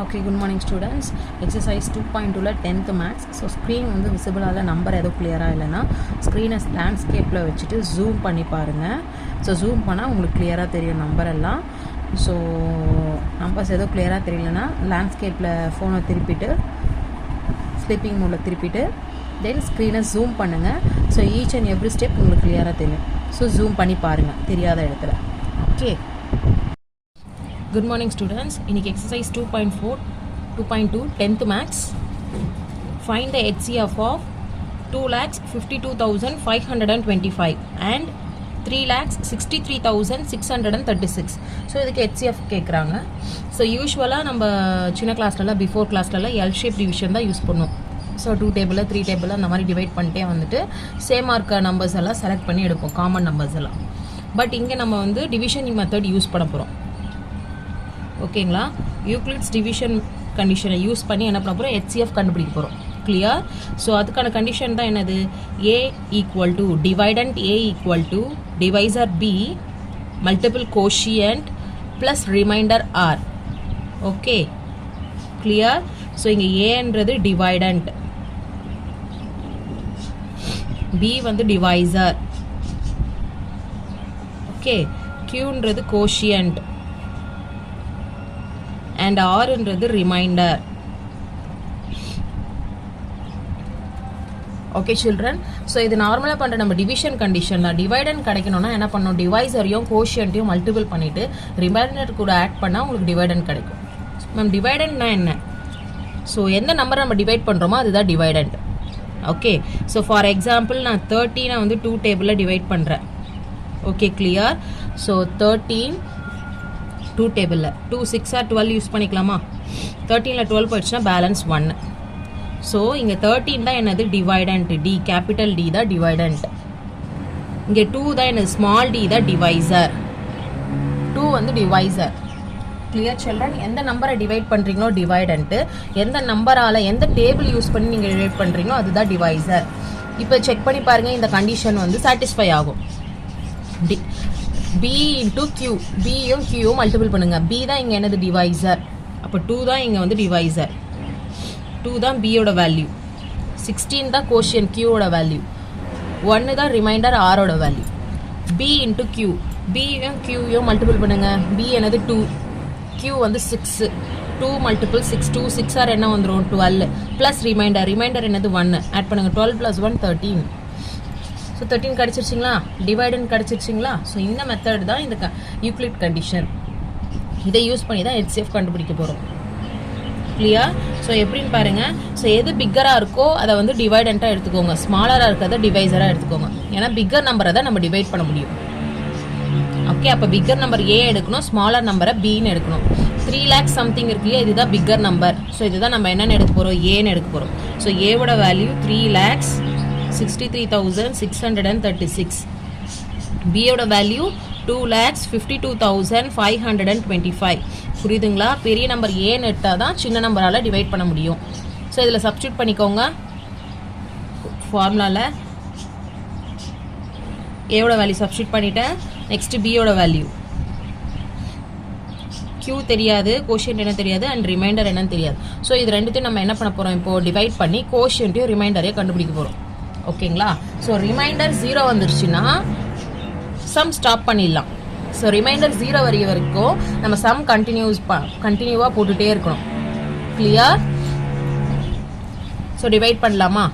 Okay, good morning students. Exercise 2.2 10th maths. So screen வந்து visible ஆல number ஏதோ clear-ஆ இல்லைனா screen landscape-ல வச்சுட்டு zoom பண்ணி பாருங்க. So zoom பண்ணா உங்களுக்கு clear-ஆ தெரியும் நம்பர் எல்லாம். So நம்பர்ஸ் ஏதோ clear-ஆ தெரியலனா landscape-ல ஃபோனை திருப்பிட்டு sleeping mode-ல திருப்பிட்டு then screen-ஐ zoom பண்ணுங்க. So each and every step உங்களுக்கு clear-ஆ தெரியும். So zoom பண்ணி பாருங்க தெரியாத இடத்துல. Okay. Good morning students. இன்னைக்கு exercise 2.2 10th maths. Find the HCF of 2,52,525 and 3,63,636. So இதுக்கு HCF கேட்குறாங்க. ஸோ யூஸ்வலாக நம்ம சின்ன கிளாஸ்லலாம் பிஃபோர் கிளாஸ்லலாம் எல் ஷேப் டிவிஷன் தான் யூஸ் பண்ணுவோம். ஸோ 2 டேபிளில் 3 டேபிளில் அந்த மாதிரி டிவைட் பண்ணிட்டே வந்துட்டு சேமாக இருக்க நம்பர்ஸ் எல்லாம் செலக்ட் பண்ணி எடுப்போம், காமன் நம்பர்ஸ் எல்லாம். பட் இங்கே நம்ம வந்து டிவிஷன் மெத்தட் யூஸ் பண்ண போகிறோம். ஓகேங்களா? யூக்ளிட்ஸ் டிவிஷன் கண்டிஷனை யூஸ் பண்ணி என்ன பண்ண போகிறோம், ஹெச்சிஎஃப் கண்டுபிடிக்க போகிறோம். கிளியர்? ஸோ அதுக்கான கண்டிஷன் தான் என்னது, A equal to dividend A equal to divisor B multiple quotient plus remainder R. Okay, clear? So இங்கே ஏன்றது டிவைடண்ட், பி வந்து டிவைசர், ஓகே, கியூன்றது கோஷியன்ட் and R என்றது ரிமைண்டர். ஓகே சில்ட்ரன், ஸோ இது நார்மலாக பண்ணுற நம்ம டிவிஷன் கண்டிஷன் தான். டிவைடண்ட் கிடைக்கணும்னா என்ன பண்ணணும், டிவைசரையும் கோஷியன்ட்டையும் மல்டிபிள் பண்ணிவிட்டு ரிமைண்டர் கூட ஆட் பண்ணால் உங்களுக்கு டிவைடண்ட் கிடைக்கும். மேம் டிவைடண்ட்னா என்ன? ஸோ எந்த நம்பரை நம்ம டிவைட் பண்ணுறோமோ அதுதான் dividend. Okay, so for example நான் 13 வந்து 2 டேபிளில் டிவைட் பண்ணுறேன். Okay, clear? ஸோ 13 2 டேபிளில் 2 6 ஆர் 12 யூஸ் பண்ணிக்கலாமா? 13ல் 12 போயிடுச்சுன்னா பேலன்ஸ் 1. ஸோ இங்கே 13 தான் என்னது டிவைடண்ட், டி கேபிட்டல் டி தான் டிவைடண்ட். இங்கே 2 தான் என்னது ஸ்மால் டி தான் டிவைசர். 2 வந்து டிவைசர். Clear children? எந்த நம்பரை டிவைட் பண்ணுறீங்களோ டிவைடண்ட்டு, எந்த நம்பரால் எந்த டேபிள் யூஸ் பண்ணி நீங்கள் டிவைட் பண்ணுறீங்களோ அதுதான் டிவைசர். இப்போ செக் பண்ணி பாருங்கள், இந்த கண்டிஷன் வந்து சாட்டிஸ்ஃபை ஆகும். b into q, bயும் qயும் மல்டிபிள் பண்ணுங்க. b தான் இங்கே என்னது டிவைசர், அப்போ 2 தான் இங்கே வந்து டிவைசர். 2 தான் b யோட வேல்யூ, 16 தான் கோஷியன் q யோட வேல்யூ, 1 தான் ரிமைண்டர் r யோட வேல்யூ. b into q, bயும் qயும் மல்டிபிள் பண்ணுங்க. b என்னது 2, q வந்து 6, 2 மல்டிபிள் 6, 2 6 ஆர் என்ன வந்துடும் 12 ப்ளஸ் ரிமைண்டர், ரிமைண்டர் என்னது 1, ஆட் பண்ணுங்க. 12 + 1 13. ஸோ 13 கிடச்சிருச்சிங்களா, டிவைடன் கிடச்சிருச்சிங்களா? ஸோ இந்த மெத்தட் தான் இந்த யூக்ளிட் கண்டிஷன். இதை யூஸ் பண்ணி தான் ஹெச்சிஎஃப் கண்டுபிடிக்க போகிறோம். கிளியர்? ஸோ எப்படின்னு பாருங்கள். ஸோ எது பிக்கராக இருக்கோ அதை வந்து டிவைடண்ட்டாக எடுத்துக்கோங்க, ஸ்மாலராக இருக்கிறத டிவைசராக எடுத்துக்கோங்க. ஏன்னா பிக்கர் நம்பரை தான் நம்ம டிவைட் பண்ண முடியும். ஓகே, அப்போ பிக்கர் நம்பர் ஏ எடுக்கணும், ஸ்மாலர் நம்பரை பின்னு எடுக்கணும். 3 lakhs சம்திங் இருக்கு இல்லையா, இதுதான் பிக்கர் நம்பர். ஸோ இதுதான் நம்ம என்னென்னு எடுக்க போகிறோம், ஏன்னு எடுக்க போகிறோம். ஸோ ஏவோட வேல்யூ 3,63,636. பியோட வேல்யூ 2,52,525. புரியுதுங்களா? பெரிய நம்பர் ஏன்னு எடுத்தால் தான் சின்ன நம்பரால் டிவைட் பண்ண முடியும். ஸோ இதில் சப்ஸ்டியூட் பண்ணிக்கோங்க. ஃபார்முலாவில் ஏவோட வேல்யூ சப்ஸ்டியூட் பண்ணிவிட்டேன். நெக்ஸ்ட்டு பியோட வேல்யூ, Q தெரியாது, கோஷியன்ட் என்ன தெரியாது, அண்ட் ரிமைண்டர் என்னன்னு தெரியாது. ஸோ இது ரெண்டுத்தையும் நம்ம என்ன பண்ண போகிறோம், இப்போது டிவைட் பண்ணி கோஷியன்ட்டையும் ரிமைண்டரையும் கண்டுபிடிக்க போகிறோம். ஓகேங்களா? ஸோ ரிமைண்டர் 0 வந்துருச்சுன்னா சம் ஸ்டாப் பண்ணிடலாம். ஸோ ரிமைண்டர் 0 வரைக்கும் நம்ம சம் கண்டினியூவாக போட்டுகிட்டே இருக்கணும். கிளியர்? ஸோ டிவைட் பண்ணலாமா?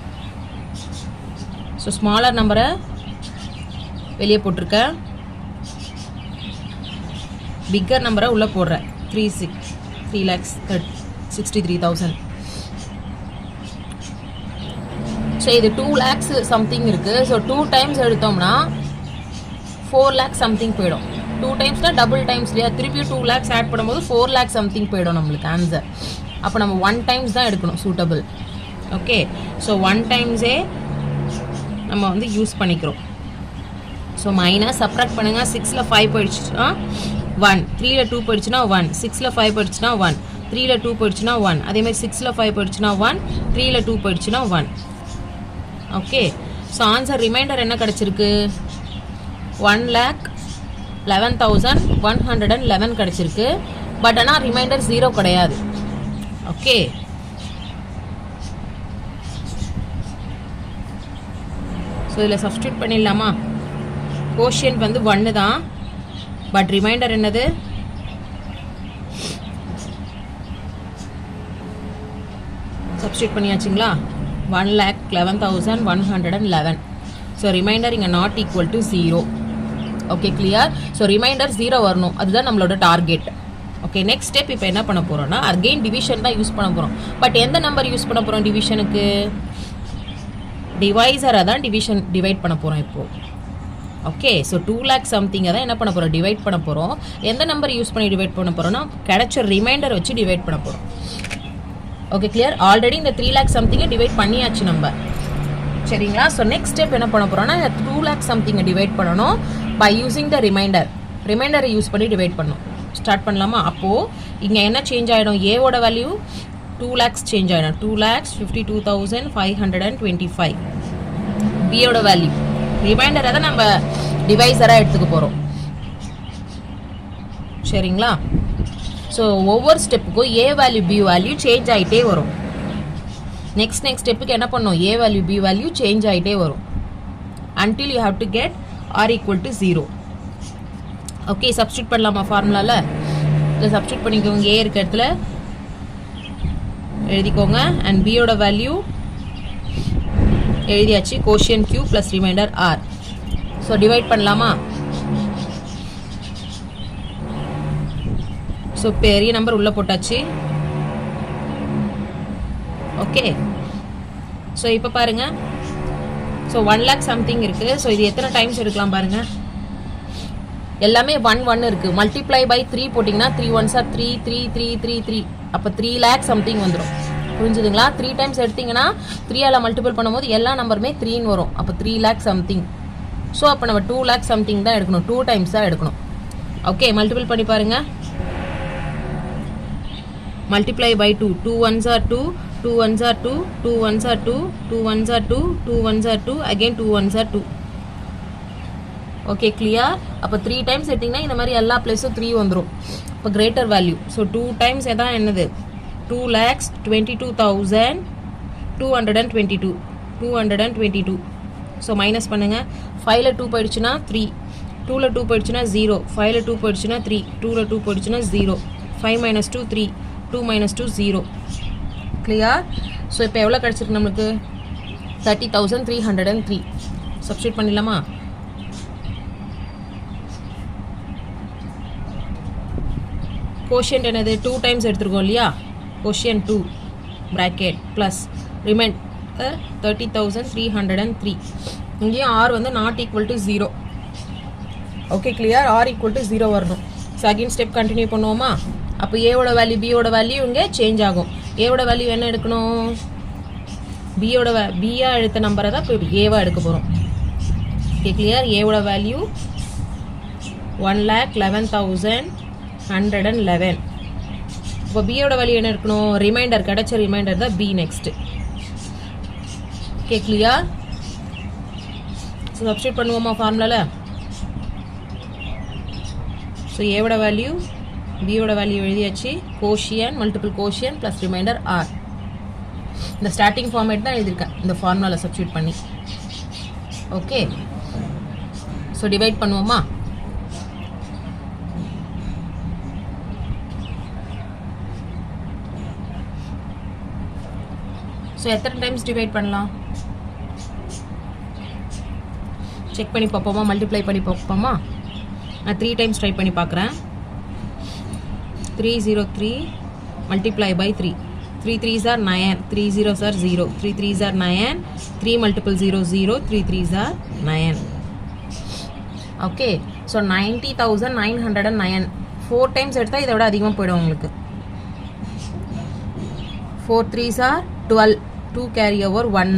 ஸோ ஸ்மாலர் நம்பரை வெளியே போட்டிருக்கேன், பிக்கர் நம்பரை உள்ளே போடுறேன். 3,63,000. ஸோ இது 2 lakhs சம்திங் இருக்குது. ஸோ 2 டைம்ஸ் எடுத்தோம்னா 4 lakhs சம்திங் போயிடும். 2 டைம்ஸ்னால் டபுள் டைம்ஸ் இல்லையா, திருப்பியும் 2 lakhs ஆட் பண்ணும்போது 4 lakhs சம்திங் போயிடும் நம்மளுக்கு ஆன்சர். அப்போ நம்ம 1 டைம்ஸ் தான் எடுக்கணும் சூட்டபிள். ஓகே, ஸோ 1 டைம்ஸே நம்ம வந்து யூஸ் பண்ணிக்கிறோம். ஸோ மைனஸ் சப்ராக்ட் பண்ணுங்கள். 6ல் 5 போயிடுச்சுன்னா 1, 3ல் 2 போயிடுச்சுன்னா 1, 6ல் 5 போயிடுச்சுன்னா 1, 3ல் 2 போயிடுச்சுன்னா 1, அதேமாதிரி 6ல் 5 போயிடுச்சுன்னா 1, 3ல் 2 போயிடுச்சுன்னா 1. ஓகே, ஸோ ஆன்சர் ரிமைண்டர் என்ன கிடச்சிருக்கு, 1,11,111 கிடச்சிருக்கு. பட் ஆனால் ரிமைண்டர் 0 கிடையாது. ஓகே, ஸோ இதில் சப்ஸ்டியூட் பண்ணிடலாமா? கோஷியன்ட் வந்து 1 தான், பட் ரிமைண்டர் என்னது? சப்ஸ்டியூட் பண்ணியாச்சுங்களா? 1,11,111. ஸோ ரிமைண்டர் இங்கே not equal to 0. Okay, clear? So remainder 0 வரணும், அதுதான் நம்மளோட டார்கெட். ஓகே, நெக்ஸ்ட் ஸ்டெப் இப்போ என்ன பண்ண போகிறோம்னா அகெயின் டிவிஷன் தான் யூஸ் பண்ண போகிறோம். பட் எந்த நம்பர் யூஸ் பண்ண போகிறோம் டிவிஷனுக்கு? டிவைசரை தான் டிவைட் பண்ண போகிறோம் இப்போது. ஓகே, ஸோ 2 lakh சம்திங்கை தான் என்ன பண்ண போகிறோம்? டிவைட் பண்ண போகிறோம். எந்த நம்பர் யூஸ் பண்ணி டிவைட் பண்ண போகிறோம்னா கிடைச்ச ரிமைண்டர் வச்சு டிவைட் பண்ண போகிறோம். Okay, clear? ஆல்ரெடி இந்த 3 lakh சம்திங்கை டிவைட் பண்ணியாச்சு நம்ம, சரிங்களா? ஸோ நெக்ஸ்ட் ஸ்டெப் என்ன பண்ண போகிறோம்னா 2 lakh சம்திங்கை டிவைட் பண்ணணும் பை யூஸிங் த ரிமைண்டரை யூஸ் பண்ணி டிவைட் பண்ணணும். ஸ்டார்ட் பண்ணலாமா? அப்போது இங்கே என்ன சேஞ்ச் ஆகிடும்? ஏவோட வேல்யூ 2 lakhs சேஞ்ச் ஆகிடும், 2,52,525. பியோட வேல்யூ ரிமைண்டரை தான் நம்ம டிவைசராக எடுத்துக்க போகிறோம், சரிங்களா? ஸோ ஒவ்வொரு ஸ்டெப்புக்கும் A value B value change ஆகிட்டே வரும். நெக்ஸ்ட் ஸ்டெப்புக்கு என்ன பண்ணணும்? A value B value change ஆகிட்டே வரும் until you have to get r equal to 0. Okay, substitute பண்ணலாமா ஃபார்முலாவில்? இதில் சப்ஸ்டியூட் பண்ணிக்கோங்க. ஏ இருக்க இடத்துல எழுதிக்கோங்க அண்ட் பியோட வேல்யூ எழுதியாச்சு, quotient q plus remainder r. So divide பண்ணலாமா? ஸோ பெரிய நம்பர் உள்ளே போட்டாச்சு. ஓகே, ஸோ இப்போ பாருங்கள், ஸோ 1 lakh சம்திங் இருக்குது. ஸோ இது எத்தனை டைம்ஸ் எடுக்கலாம் பாருங்கள். எல்லாமே 1 இருக்குது. மல்டிப்ளை பை 3 போட்டிங்கன்னா 3 1s are 3 3 3 3 3. அப்போ 3 lakh சம்திங் வந்துடும். புரிஞ்சுதுங்களா? 3 டைம்ஸ் எடுத்திங்கன்னா 3ஆல் மல்டிபிள் பண்ணும்போது எல்லா நம்பருமே 3ன்னு வரும். அப்போ 3 lakh சம்திங். ஸோ அப்போ நம்ம 2 lakh சம்திங் தான் எடுக்கணும், 2 டைம்ஸ் தான் எடுக்கணும். ஓகே, மல்டிபிள் பண்ணி பாருங்கள். Multiply by 2, 2 1s are 2, 2 1s are 2, 2 1s are 2, 2 1s are 2, 2 1s are 2, again 2 1s are 2. Okay, clear? அப்போ 3 டைம்ஸ் எடுத்திங்கன்னா இந்த மாதிரி எல்லா பிளேஸும் 3 வந்துடும். இப்போ கிரேட்டர் வேல்யூ. ஸோ 2 டைம்ஸ் எதான் என்னது? 2,22,222. 222. ஸோ மைனஸ் பண்ணுங்கள். 5ல் 2 போயிடுச்சுன்னா 3, 2ல் 2 போயிடுச்சுன்னா 0, 5ல் 2 போயிடுச்சுன்னா 3, 2ல் 2 போயிடுச்சுன்னா 0, 5 - 2 3, 2 - 2 0. கிளியர்? ஸோ இப்போ எவ்வளோ கிடச்சிருக்கு நம்மளுக்கு? 30,303. சப்ஸ்டியூட் பண்ணிடலாமா? கோஷியன்ட் என்னது? 2 டைம்ஸ் எடுத்துருக்கோம் இல்லையா? Quotient 2 bracket plus remainder 30,303. இங்கேயும் ஆர் வந்து not equal to 0. Okay, clear? R equal to 0 வரணும். செகண்ட் ஸ்டெப் கண்டினியூ பண்ணுவோமா? அப்போ ஏவோட வேல்யூ பியோட வேல்யூ இங்கே சேஞ்ச் ஆகும். ஏவோட வேல்யூ என்ன எடுக்கணும்? பியா எடுத்த நம்பரை தான் இப்போ ஏவா எடுக்க போகிறோம். Okay, clear? ஏவோட வேல்யூ 1,11,111. இப்போ பியோட வேல்யூ என்ன இருக்கணும்? ரிமைண்டர், கிடைச்ச ரிமைண்டர் தான் B next. Okay, clear? So substitute பண்ணுவோமா ஃபார்முலாவில்? ஸோ ஏவோட வேல்யூ பியோட வேல்யூ எழுதியாச்சு, quotient multiple quotient plus remainder R. இந்த ஸ்டார்டிங் ஃபார்மேட் தான் எழுதியிருக்கேன் இந்த ஃபார்முலாவில் சப்ஸ்டியூட் பண்ணி. ஓகே, ஸோ டிவைட் பண்ணுவோமா? ஸோ எத்தனை டைம்ஸ் டிவைட் பண்ணலாம் செக் பண்ணி பார்ப்போமா? மல்டிப்ளை பண்ணி பார்ப்போமா? நான் 3 டைம்ஸ் ட்ரை பண்ணி பார்க்குறேன். 303 multiply by 3. 3 3s are 9, 3 0s are 0, 3 3s are 9, 3 multiple 0 0, 3 3s are 9. Okay, so 90,909. 4 times எடுத்தா இதை விட அதிகமாக போயிடும் உங்களுக்கு. 4 3s are 12, 2 carry over 1.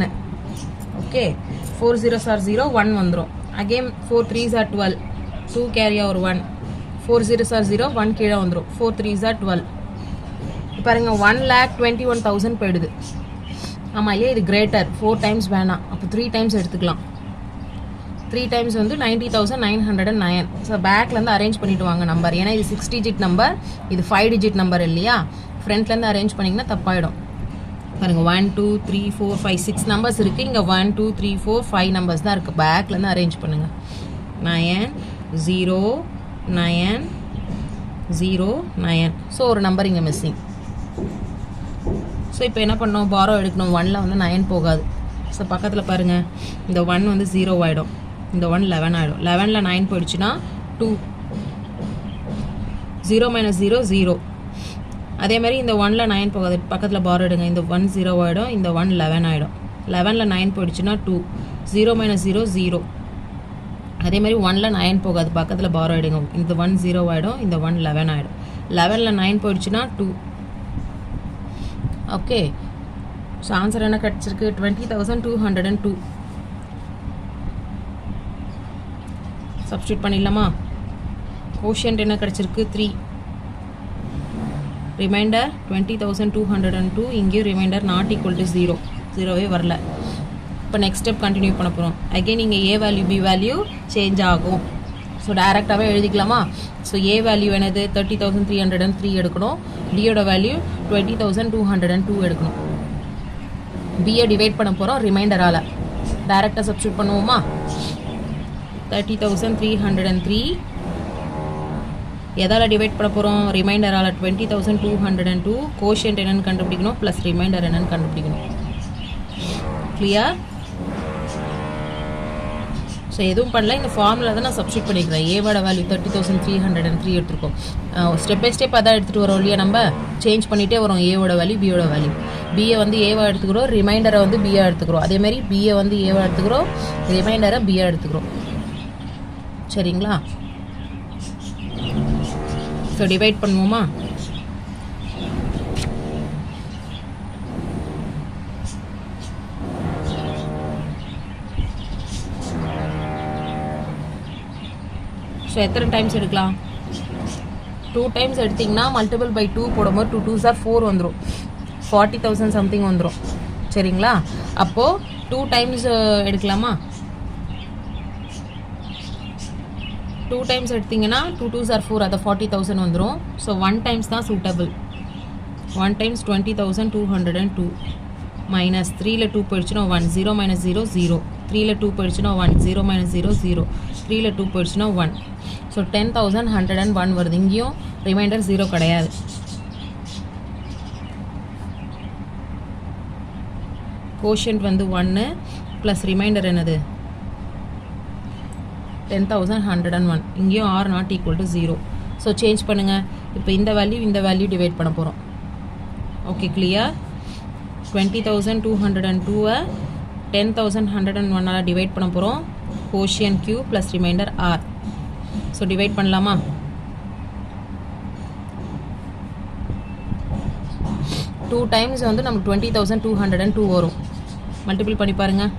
Okay, 4 0s are 0, 1 வந்துரும். Again 4 3s are 12, 2 carry over 1. 4 0s are 0, 1 கீழே வந்துரும். 4 3s are 12. பாருங்க 1,21,000 போயிடுது. ஆமாம் இல்லையா? இது கிரேட்டர். 4 டைம்ஸ் வேணாம், அப்போ 3 டைம்ஸ் எடுத்துக்கலாம். 3 டைம்ஸ் வந்து 90,909. ஸோ பேக்லேருந்து அரேஞ்ச் பண்ணிட்டு வாங்க நம்பர். ஏன்னா இது 6 டிஜிட் நம்பர், இது 5 டிஜிட் நம்பர் இல்லையா? ஃப்ரண்ட்லேருந்து அரேஞ்ச் பண்ணிங்கன்னா தப்பாயிடும். பாருங்கள் 1 2 3 4 5 6 நம்பர்ஸ் இருக்குது. இங்கே 1 2 3 4 5 நம்பர்ஸ் தான் இருக்குது. பேக்லேருந்து அரேஞ்ச் பண்ணுங்கள். 9 0 9 0 9. ஸோ ஒரு நம்பர் இங்கே மிஸ்ஸிங். ஸோ இப்போ என்ன பண்ணோம், பாரோ எடுக்கணும். 1ல் வந்து 9 போகாது. ஸோ பக்கத்தில் பாருங்கள், இந்த 1 வந்து 0 ஆகிடும், இந்த 1 11 ஆகிடும். 11ல் 9 போயிடுச்சுன்னா 2. 0 - 0 0. அதே மாதிரி இந்த 1ல் 9 போகாது, பக்கத்தில் பாரோ எடுங்க. இந்த 1 0 ஆகிடும், இந்த 1 11 ஆகிடும். 11ல் 9 போயிடுச்சுன்னா 2. 0 - 0 0. அதே மாதிரி 1ல் 9 போகாது, பக்கத்தில் பாரோ எடுங்க. இந்த 1 0 ஆகிடும், இந்த 1 11 ஆகிடும். 11ல் 9 போயிடுச்சுன்னா 2. ஓகே, ஸோ ஆன்சர் என்ன கிடச்சிருக்கு, 20,202. சப்ஸ்டியூட் பண்ணிடலாமா? கோஷியன்ட் என்ன கிடச்சிருக்கு, 3. ரிமைண்டர் 20,202. இங்கேயும் ரிமைண்டர் நாட் ஈக்குவல் டு 0. 0வே வரல. இப்போ நெக்ஸ்ட் ஸ்டெப் கண்டினியூ பண்ண போகிறோம். அகெயின் இங்கே A value B value change ஆகும். ஸோ டைரெக்டாகவே எழுதிக்கலாமா? ஸோ ஏ வேல்யூ என்னது, 30,303 எடுக்கணும். டியோட வேல்யூ 20,202 எடுக்கணும். பியை டிவைட் பண்ண போகிறோம் ரிமைண்டரால். டைரெக்டாக சப்ஸ்டியூட் பண்ணுவோமா? 30,303 எதால் டிவைட் பண்ண போகிறோம், ரிமைண்டரால். 20,202. கோஷியன்ட் என்னென்னு கண்டுபிடிக்கணும், ப்ளஸ் ரிமைண்டர் என்னென்னு கண்டுபிடிக்கணும். கிளியர்? ஸோ எதுவும் பண்ணல, இந்த ஃபார்முலா தான் நான் சப்ஸ்டியூட் பண்ணிக்கிறேன். ஏவோட வேல்யூ 30,303 எடுத்துருக்கோம். ஸ்டெப் பை ஸ்டெப் அதான் எடுத்துகிட்டு வரோம் இல்லையா, நம்ம சேஞ்ச் பண்ணிகிட்டே வரோம். ஏவோட வேல்யூ பியோட வேல்யூ. பிஏ வந்து ஏவா எடுத்துக்கிறோம், ரிமைண்டரை வந்து பிஏ எடுத்துக்கிறோம். அதேமாதிரி பிஏ வந்து ஏவா எடுத்துக்கிறோம், ரிமைண்டரை பிஏ எடுத்துக்கிறோம். சரிங்களா? ஸோ டிவைட் பண்ணுவோமா? ஸோ எத்தனை டைம்ஸ் எடுக்கலாம், 2 டைம்ஸ் எடுத்திங்கன்னா மல்டிபிள் பை 2 போடும்போது 2 2s are 4 வந்துடும். 40,000 சம்திங் வந்துடும். சரிங்களா? அப்போது 2 டைம்ஸ் எடுக்கலாமா? 2 டைம்ஸ் எடுத்திங்கன்னா 2 2s are 4, அதை 40,000 வந்துடும். ஸோ 1 டைம்ஸ் தான் சூட்டபிள். 1 டைம்ஸ் 20,202 மைனஸ் 3ல் 2 போயிடுச்சுன்னா 1. 0 - 0 0. 3ல் 2 போயிடுச்சுன்னா 1. 0 - 0 0. 3ல் 2 போயிடுச்சுன்னா 1. ஸோ 10,101 வருது. இங்கேயும் ரிமைண்டர் 0 கிடையாது. கோஷியன்ட் வந்து 1 ப்ளஸ் ரிமைண்டர் என்னது, 10,101. இங்கேயும் R not equal to 0. So change பண்ணுங்கள். இப்போ இந்த வேல்யூ டிவைட் பண்ண போகிறோம். Okay, clear? 20,202 10,101 டிவைட் பண்ண போகிறோம். Quotient Q plus remainder R. So divide பண்ணலாமா? டூ டைம்ஸ் வந்து நமக்கு 20,202 வரும். மல்டிபிள் பண்ணி பாருங்கள்.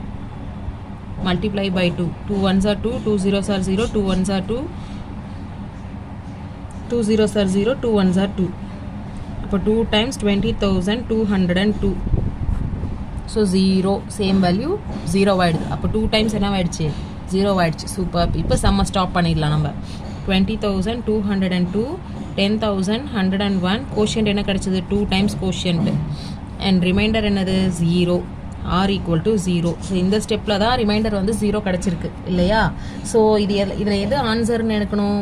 Multiply by 2. 2 1s are 2, 2 0s are 0, 2 1s are 2, 2 0s are 0, 2 1s are 2. அப்போ 2 டைம்ஸ் 20,202. ஸோ 0 சேம் வேல்யூ 0 ஆகிடுது. அப்போ 2 டைம்ஸ் என்ன ஆகிடுச்சு, 0 ஆகிடுச்சு. சூப்பர். இப்போ செம்ம ஸ்டாப் பண்ணிடலாம் நம்ம. 20,202 10,101. கோஷியன்ட் என்ன கிடச்சிது, 2 டைம்ஸ் கோஷியன்ட். அண்ட் ரிமைண்டர் என்னது, 0. R equal to 0. ஸோ இந்த ஸ்டெப்பில் தான் ரிமைண்டர் வந்து 0 கிடச்சிருக்கு இல்லையா? ஸோ இதில் எது ஆன்சர்னு எடுக்கணும்,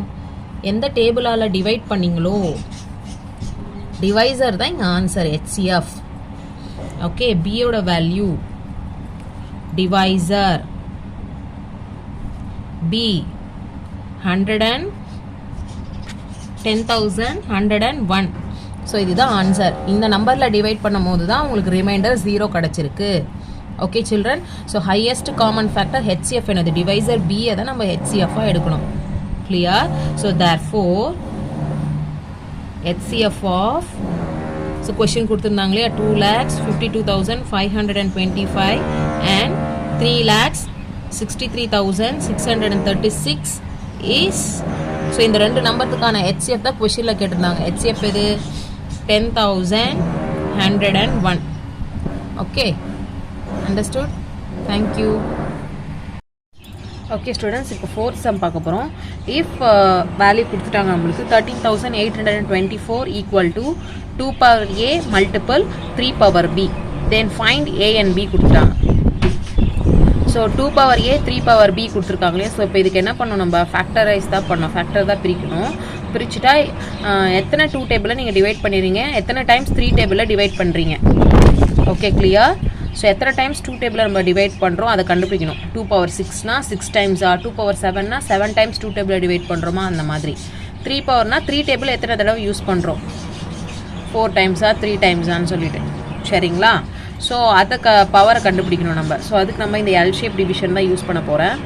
எந்த டேபிளால் டிவைட் பண்ணிங்களோ டிவைசர் தான் இங்கே ஆன்சர், HCF. ஓகே, பியோட வேல்யூ டிவைசர் பி 10,101. ஸோ இதுதான் ஆன்சர். இந்த நம்பரில் டிவைட் பண்ணும் போது தான் உங்களுக்கு ரிமைண்டர் 0 கிடச்சிருக்கு. Okay children. So highest common factor HCF என்னது, டிவைசர் பியை தான் நம்ம HCF-ஆக எடுக்கணும். Clear? So therefore HCF of, so question கொடுத்துருந்தாங்களே 2,52,525 and 3,63,636 இஸ், ஸோ இந்த ரெண்டு நம்பருக்கான HCF தான் கொஸ்டினில் கேட்டிருந்தாங்க. HCF எது, 10,101. Okay, understood. Thank you. Okay students, இப்போ ஃபோர்த் சம் பார்க்க போகிறோம். இஃப் வேல்யூ கொடுத்துட்டாங்க நம்மளுக்கு 13,824 equal to 2 power a multiple 3 power b, then find a and b கொடுத்துட்டாங்க. So 2 power a 3 power b கொடுத்துருக்காங்களே. ஸோ இப்போ இதுக்கு என்ன பண்ணணும், நம்ம ஃபேக்டரைஸ் தான் பண்ணணும், ஃபேக்டர் தான் பிரிக்கணும். பிரிச்சுட்டா எத்தனை 2 டேபிளை நீங்கள் டிவைட் பண்ணிடுறீங்க, எத்தனை டைம்ஸ் 3 டேபிளை டிவைட் பண்ணுறீங்க. Okay clear? ஸோ எத்தனை டைம்ஸ் 2 டேபிளை நம்ம டிவைட் பண்ணுறோம் அதை கண்டுபிடிக்கணும். 2 power 6னா 6 டைம்ஸா, 2 power 7னா 7 டைம்ஸ் 2 டேபிளை டிவைட் பண்ணுறோமா அந்த மாதிரி. 3 powerனா 3 டேபிள் எத்தனை தடவை யூஸ் பண்ணுறோம், 4 டைம்ஸா 3 டைம்ஸான்னு சொல்லிட்டு. சரிங்களா? ஸோ அதை பவரை கண்டுபிடிக்கணும் நம்ம. ஸோ அதுக்கு நம்ம இந்த எல் ஷேப் டிவிஷன் தான் யூஸ் பண்ண போகிறேன்.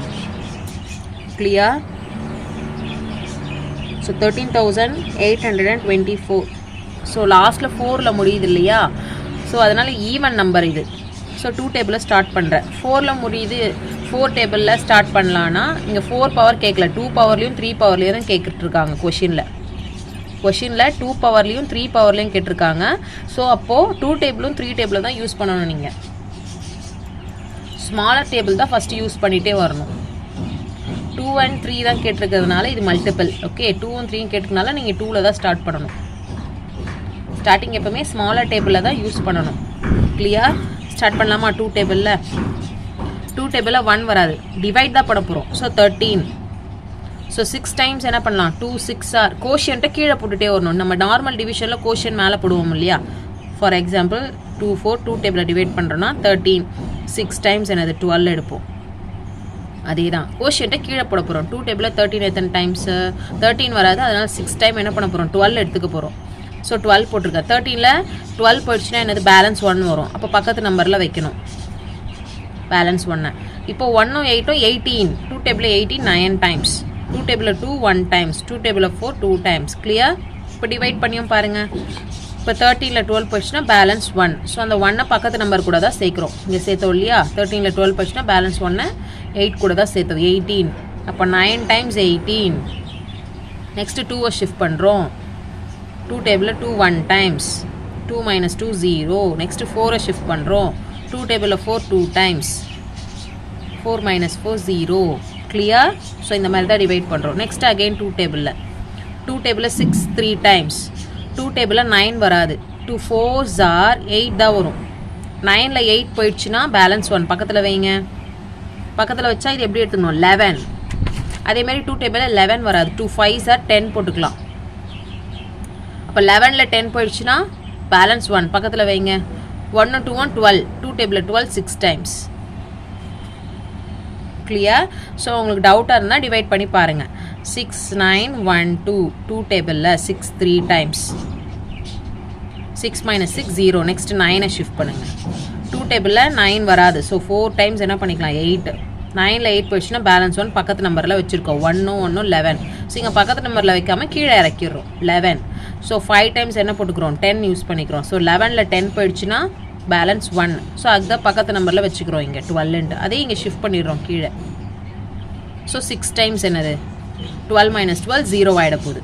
கிளியர்? ஸோ 13,824. ஸோ லாஸ்ட்டில் 4ல் முடியுது இல்லையா? ஸோ அதனால் ஈவன் நம்பர் இது. ஸோ 2 டேபிளில் ஸ்டார்ட் பண்ணுறேன். 4ல் முடியுது, 4 டேபிளில் ஸ்டார்ட் பண்ணலான்னா இங்கே 4 பவர் கேட்கல, 2 பவர்லேயும் 3 பவர்லேயும் தான் கேட்டுட்ருக்காங்க கொஷினில். 2 பவர்லேயும் 3 பவர்லேயும் கேட்டிருக்காங்க. ஸோ அப்போது 2 டேபிளும் 3 டேபிளும் தான் யூஸ் பண்ணணும். நீங்கள் ஸ்மாலர் டேபிள் தான் ஃபஸ்ட்டு யூஸ் பண்ணிகிட்டே வரணும். 2 and 3 தான் கேட்டிருக்கிறதுனால இது மல்டிபிள். ஓகே, 2 and 3 கேட்டிருக்கனால நீங்கள் 2ல் தான் ஸ்டார்ட் பண்ணணும். ஸ்டார்டிங் எப்போவுமே ஸ்மாலர் டேபிளில் தான் யூஸ் பண்ணணும். கிளியர்? ஸ்டார்ட் பண்ணலாமா? 2 டேபிளில் 2 டேபிளில் 1 வராது, டிவைட் தான் பண்ண போகிறோம். ஸோ 13. ஸோ 6 டைம்ஸ் என்ன பண்ணலாம், 2 6 ஆர் கோஷியன்ட்டை கீழே போட்டுகிட்டே வரணும். நம்ம நார்மல் டிவிஷனில் கோஷியன் மேலே போடுவோம் இல்லையா? ஃபார் எக்ஸாம்பிள் 2 4 2 டேபிளை டிவைட் பண்ணுறோன்னா 13, 6 டைம்ஸ் என்னது 12 எடுப்போம். அதே தான் கோஷியன்ட்டை கீழே போட போகிறோம். 2 டேபிளில் 13 எத்தனை டைம்ஸு, 13 வராது, அதனால் 6 டைம் என்ன பண்ண போகிறோம், 12 எடுத்துக்க போகிறோம். ஸோ 12 போட்டிருக்கேன். 13ல் 12 போயிடுச்சுன்னா என்னது பேலன்ஸ் 1 வரும். அப்போ பக்கத்து நம்பரில் வைக்கணும் பேலன்ஸ் 1. இப்போ 1ம் 8ம் 18, 2 டேபிளில் 18 9 டைம்ஸ், 2 டேபிளில் 2 1 டைம்ஸ், 2 டேபிளில் 4 2 டைம்ஸ். கிளியர்? இப்போ டிவைட் பண்ணியும் பாருங்கள். இப்போ 13ல் 12 போயிடுச்சுன்னா பேலன்ஸ் 1. ஸோ அந்த 1 பக்கத்து நம்பர் கூட தான் சேர்க்குறோம். இங்கே சேர்த்தோம் இல்லையா? 13ல் 12 போயிடுச்சுன்னா பேலன்ஸ் 1 8 கூட தான் சேர்த்தோம், 18. அப்போ 9 டைம்ஸ் 18. நெக்ஸ்ட்டு 2வை ஷிஃப்ட் பண்ணுறோம். 2 டேபிளில் 2 1 டைம்ஸ், 2 - 2 0. நெக்ஸ்ட்டு 4வை ஷிஃப்ட் பண்ணுறோம். 2 டேபிளில் 4 2 டைம்ஸ், 4 - 4 0. கிளியர்? ஸோ இந்த மாதிரி தான் டிவைட் பண்ணுறோம். நெக்ஸ்ட் அகெயின் 2 டேபிளில் 6 3 டைம்ஸ், 2 டேபிளில் 9 வராது, 2 4s are 8 தான் வரும். 9ல் 8 போயிடுச்சுன்னா பேலன்ஸ் 1 பக்கத்தில் வைங்க. பக்கத்தில் வச்சா இது எப்படி எடுத்துக்கணும், 11. அதேமாதிரி 2 டேபிளில் 11 வராது, 2 5s are 10 போட்டுக்கலாம். அப்போ 11ல் 10 போயிடுச்சுன்னா பேலன்ஸ் 1 பக்கத்தில் வைங்க. 1 2 1 12, 2 டேபிளில் 12 6 டைம்ஸ். கிளியர்? ஸோ உங்களுக்கு டவுட்டாக இருந்தால் டிவைட் பண்ணி பாருங்கள். 6 9 1 2, 2 டேபிளில் 6 3 டைம்ஸ், 6 - 6 0. நெக்ஸ்ட்டு 9ை ஷிஃப்ட் பண்ணுங்கள். 2 டேபிளில் 9 வராது, ஸோ 4 டைம்ஸ் என்ன பண்ணிக்கலாம், 8. 9ல் 8 போயிடுச்சுன்னா பேலன்ஸ் 1 பக்கத்து நம்பரில் வச்சுருக்கோம். 1 1 11. ஸோ இங்கே பக்கத்து நம்பரில் வைக்காமல் கீழே இறக்கிடுறோம் 11. ஸோ 5 டைம்ஸ் என்ன போட்டுக்கிறோம், 10 யூஸ் பண்ணிக்கிறோம். ஸோ 11ல் 10 போயிடுச்சுன்னா பேலன்ஸ் 1. ஸோ அதுதான் பக்கத்து நம்பரில் வச்சுக்கிறோம் இங்கே 12. அதே இங்கே ஷிஃப்ட் பண்ணிடுறோம் கீழே. ஸோ 6 டைம்ஸ் என்னது 12 - 12 0 ஆகிட போகுது.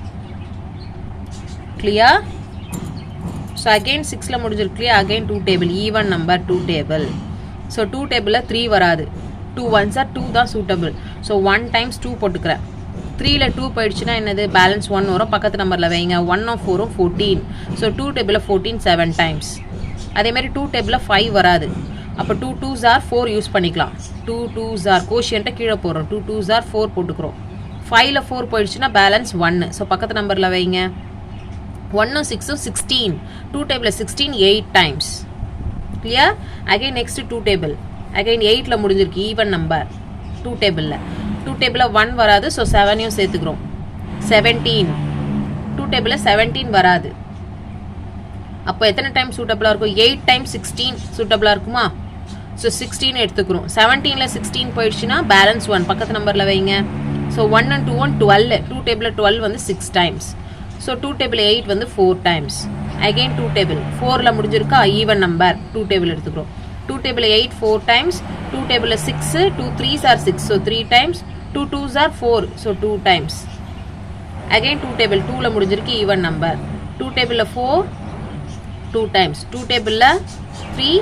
கிளியர்? ஸோ அகெயின் 6ல் முடிஞ்சிருக்கு இல்லையா? Again 2 table, even number 2 table. So 2 டேபிளில் 3 வராது, 2 1s are 2 தான் சூட்டபிள். ஸோ 1 டைம்ஸ் 2 போட்டுக்கிறேன். 3ல் 2 போயிடுச்சுன்னா என்னது பேலன்ஸ் 1 வரும், பக்கத்து நம்பரில் வைங்க. 1 4 14. ஸோ 2 டேபிளில் 14 7 டைம்ஸ். அதேமாதிரி 2 டேபிளில் 5 வராது, அப்போ 2 2s are 4 யூஸ் பண்ணிக்கலாம். 2 2s are கோஷியன்ட்டை கீழே போடுறோம். 2 2s are 4 போட்டுக்கிறோம். 5ல் 4 போயிடுச்சுன்னா பேலன்ஸ் 1. ஸோ பக்கத்து நம்பரில் வைங்க. 1ம் 6ம் 16, 2 டேபிளில் 16 8 times. Clear? Again next 2 table, again 8ல் முடிஞ்சிருக்கு, ஈவன் நம்பர் 2 டேபிளில். 2 டேபிளில் 1 வராது, ஸோ 7யும் சேர்த்துக்கிறோம். 17, 2 டேபிளில் 17 வராது. அப்போ எத்தனை டைம் சூட்டபிளாக இருக்கும், 8 டைம்ஸ் 16 சூட்டபிளாக இருக்குமா? ஸோ 16 எடுத்துக்கிறோம். 17ல் 16 போயிடுச்சுன்னா பேலன்ஸ் 1 பக்கத்து நம்பரில் வைங்க. ஸோ 1 and 2 1 12, 2 டேபிளில் 12 வந்து 6 டைம்ஸ். ஸோ 2 டேபிள் 8 வந்து 4 டைம்ஸ். அகெயின் 2 டேபிள் 4ல் முடிஞ்சிருக்கா, ஈவன் நம்பர் 2 டேபிள் எடுத்துக்கிறோம். 2 டேபிள் 8 4 டைம்ஸ், 2 டேபிளில் 6, 2 3s are 6, so 3 times. 2 2s are 4, so 2 times. Again 2 table 2ல் முடிஞ்சிருக்கு, ஈவன் நம்பர். 2 டேபிளில் 4 2 டைம்ஸ். 2 டேபிளில் 3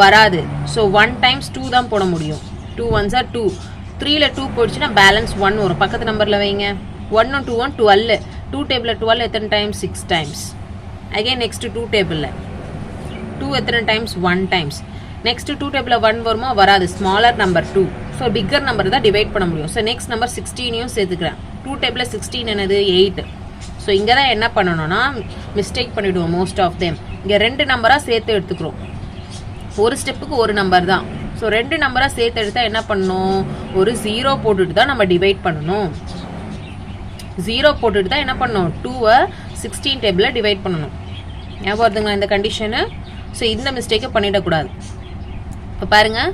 வராது, ஸோ 1 டைம்ஸ் 2 தான் போட முடியும். 2 1s are 2. 3ல 2 போயிடுச்சுன்னா பேலன்ஸ் 1 வரும். பக்கத்து நம்பரில் வைங்க. 1 2 12. 2 டேபிளில் 12 எத்தனை டைம்ஸ்? 6 டைம்ஸ். அகைன் நெக்ஸ்ட் 2 டேபிளில் 2 எத்தனை டைம்ஸ்? 1 டைம்ஸ். நெக்ஸ்ட் 2 டேபிளில் 1 வருமா? வராது. Smaller number 2. So bigger number தான் டிவைட் பண்ண முடியும். ஸோ நெக்ஸ்ட் நம்பர் 16யும் சேர்த்துக்கிறேன். 2 டேபிளில் 16 என்னது? 8. ஸோ இங்கே தான் என்ன பண்ணணும்னா மிஸ்டேக் பண்ணிவிடுவோம் மோஸ்ட் ஆஃப் தேம். இங்கே 2 நம்பராக சேர்த்து எடுத்துக்கிறோம். ஒரு ஸ்டெப்புக்கு ஒரு நம்பர் தான். ஸோ 2 நம்பராக சேர்த்து எடுத்தால் என்ன பண்ணணும்? ஒரு 0 போட்டுட்டு தான் நம்ம டிவைட் பண்ணணும். 0 போட்டுட்டு தான் என்ன பண்ணணும்? 2வை 16 டேபிளில் டிவைட் பண்ணணும். ஞாபகம் வருதுங்களா இந்த கண்டிஷனு? ஸோ இந்த மிஸ்டேக்கை பண்ணிடக்கூடாது. இப்போ பாருங்கள்.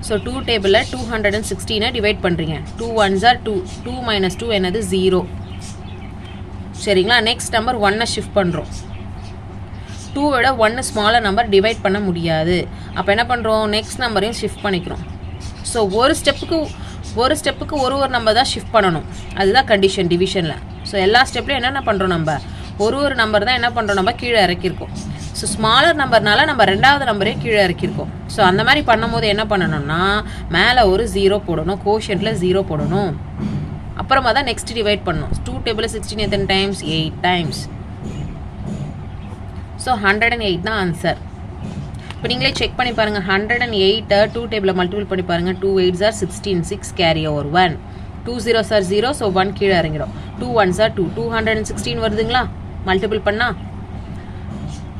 ஸோ 2 டேபிளில் 216 டிவைட் பண்ணுறீங்க. 2 1s are 2. 2 minus 2 என்னது? 0. சரிங்களா? நெக்ஸ்ட் நம்பர் 1 ஷிஃப்ட் பண்ணுறோம். 2 விட 1 ஸ்மாலர் நம்பர் டிவைட் பண்ண முடியாது. அப்போ என்ன பண்ணுறோம்? நெக்ஸ்ட் நம்பரையும் ஷிஃப்ட் பண்ணிக்கிறோம். ஸோ ஒரு ஸ்டெப்புக்கு ஒரு நம்பர் தான் ஷிஃப்ட் பண்ணணும். அதுதான் கண்டிஷன் டிவிஷனில். ஸோ எல்லா ஸ்டெப்லையும் என்னென்ன பண்ணுறோம்? நம்ம ஒரு நம்பர் தான் என்ன பண்ணுறோம்? நம்ம கீழே இறக்கியிருக்கோம். ஸோ ஸ்மாலர் நம்பர்னால நம்ம 2வது நம்பரே கீழே இறக்கியிருக்கோம். ஸோ அந்த மாதிரி பண்ணும்போது என்ன பண்ணணும்னா மேலே ஒரு 0 போடணும். கோஷன்ட்டில் 0 போடணும். அப்புறமா தான் நெக்ஸ்ட் டிவைட் பண்ணணும். 2 டேபிளில் 16 எத்தனை டைம்ஸ்? 8 டைம்ஸ். ஸோ 108 தான் ஆன்சர். இப்போ நீங்களே செக் பண்ணி பாருங்கள். 108 2 டேபிளில் மல்டிபிள் பண்ணி பாருங்கள். 2 8s are 16. 6 carry over 1. 2 0s are 0. So 1 கீழே இறங்கிடும். 2 1s are 2. 216 வருதுங்களா மல்டிபிள் பண்ணால்?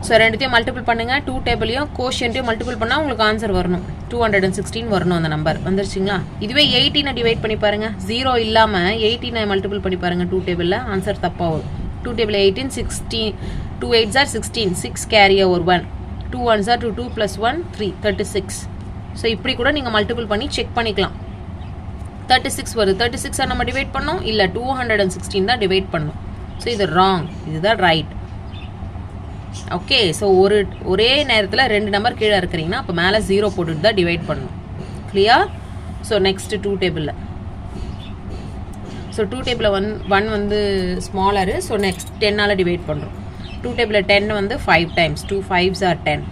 ஸோ ரெண்டுத்தையும் மல்டிபிள் பண்ணுங்கள். 2 டேபிளையும் கோஷன்ட்டையும் மல்டிபிள் பண்ணால் உங்களுக்கு ஆன்சர் வரணும். 216 வரணும். அந்த நம்பர் வந்துருச்சுங்களா? இதுவே 18 டிவைட் பண்ணி பாருங்கள். 0 இல்லாமல் 18 மல்டிபிள் பண்ணி பாருங்கள். 2 டேபிளில் ஆன்சர் தப்பாக வரும். 2 table 18 16. 2 8s are 16. 6 carry over 1. 2 1s are 2. 2 plus 1 3. 36. So இப்படி கூட நீங்கள் மல்டிபிள் பண்ணி செக் பண்ணிக்கலாம். 36 வருது. 36 நம்ம டிவைட் பண்ணோம் இல்லை 216 தான் டிவைட் பண்ணோம். ஸோ இது ராங். இதுதான் ரைட். ஓகே. ஸோ ஒரே நேரத்தில் 2 நம்பர் கீழே இருக்கிறீங்கன்னா அப்போ மேலே 0 போட்டுட்டு தான் டிவைட் பண்ணணும். கிளியர்? ஸோ நெக்ஸ்ட் 2 டேபிளில் ஸோ 2 டேபிளில் 1 வந்து ஸ்மாலரு. ஸோ நெக்ஸ்ட் 10ஆல் டிவைட் பண்ணுறோம். 2 டேபிளில் 10 வந்து 5 times. 2 5s are 10.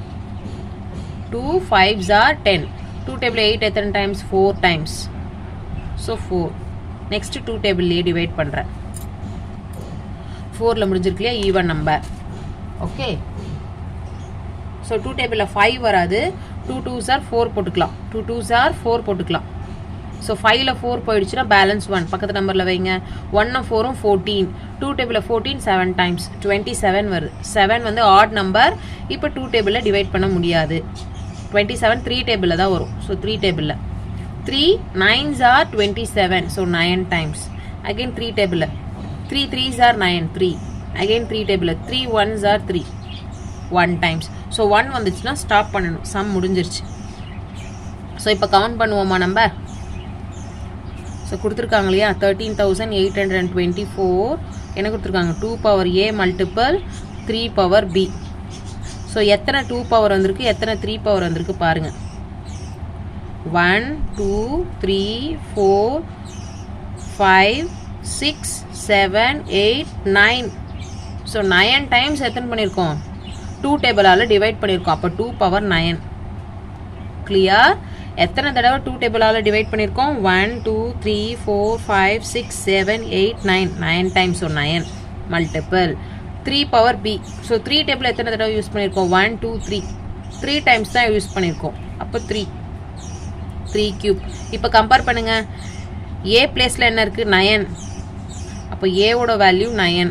2 5s are 10. 2 டேபிளில் 8 எத்தனை டைம்ஸ்? 4 டைம்ஸ். ஸோ 4. நெக்ஸ்ட் 2 டேபிள்லேயே டிவைட் பண்ணுறேன். 4ல் முடிஞ்சிருக்கு இல்லையா? Even number. ஓகே. ஸோ 2 டேபிளில் 5 வராது. 2 2s are 4 போட்டுக்கலாம். 2 2s are 4 போட்டுக்கலாம். ஸோ 5ல் 4 போயிடுச்சுன்னா பேலன்ஸ் 1 பக்கத்து நம்பரில் வைங்க. 1 4 14. 2 டேபிளில் 14 7 டைம்ஸ். 27 வருது. 7 வந்து ஆட் நம்பர். இப்போ 2 டேபிளில் டிவைட் பண்ண முடியாது. 27 3 டேபிளில் தான் வரும். ஸோ 3 டேபிளில் 3 9s are 27. So 9 times. Again 3 டேபிளில் 3 3s are 9. 3. அகெயின் 3 டேபிளில் 3 1s are 3. 1 டைம்ஸ். ஸோ 1 வந்துச்சுன்னா ஸ்டாப் பண்ணணும். சம் முடிஞ்சிருச்சு. ஸோ இப்போ கவுண்ட் பண்ணுவோமா நம்ம? ஸோ கொடுத்துருக்காங்க இல்லையா? 13,824 என்ன கொடுத்துருக்காங்க? 2 power A multiple 3 power B. So எத்தனை 2 பவர் வந்திருக்கு, எத்தனை 3 பவர் வந்திருக்கு பாருங்கள். 1 2 3 4 5 6 7 8 9. ஸோ 9 டைம்ஸ் எத்தனை பண்ணியிருக்கோம்? 2 டேபிளால் டிவைட் பண்ணியிருக்கோம். அப்போ 2 பவர் 9. கிளியர்? எத்தனை தடவை 2 டேபிளால் டிவைட் பண்ணியிருக்கோம்? 1 2 3 4 5 6 7 8 9. 9 times. So 9 multiple 3 power B. So 3 table எத்தனை தடவை யூஸ் பண்ணியிருக்கோம்? 1 2 3. 3 டைம்ஸ் தான் யூஸ் பண்ணியிருக்கோம். அப்போ 3 கியூப். இப்போ கம்பேர் பண்ணுங்கள். A பிளேஸில் என்ன இருக்குது? 9. அப்போ ஏவோட வேல்யூ 9.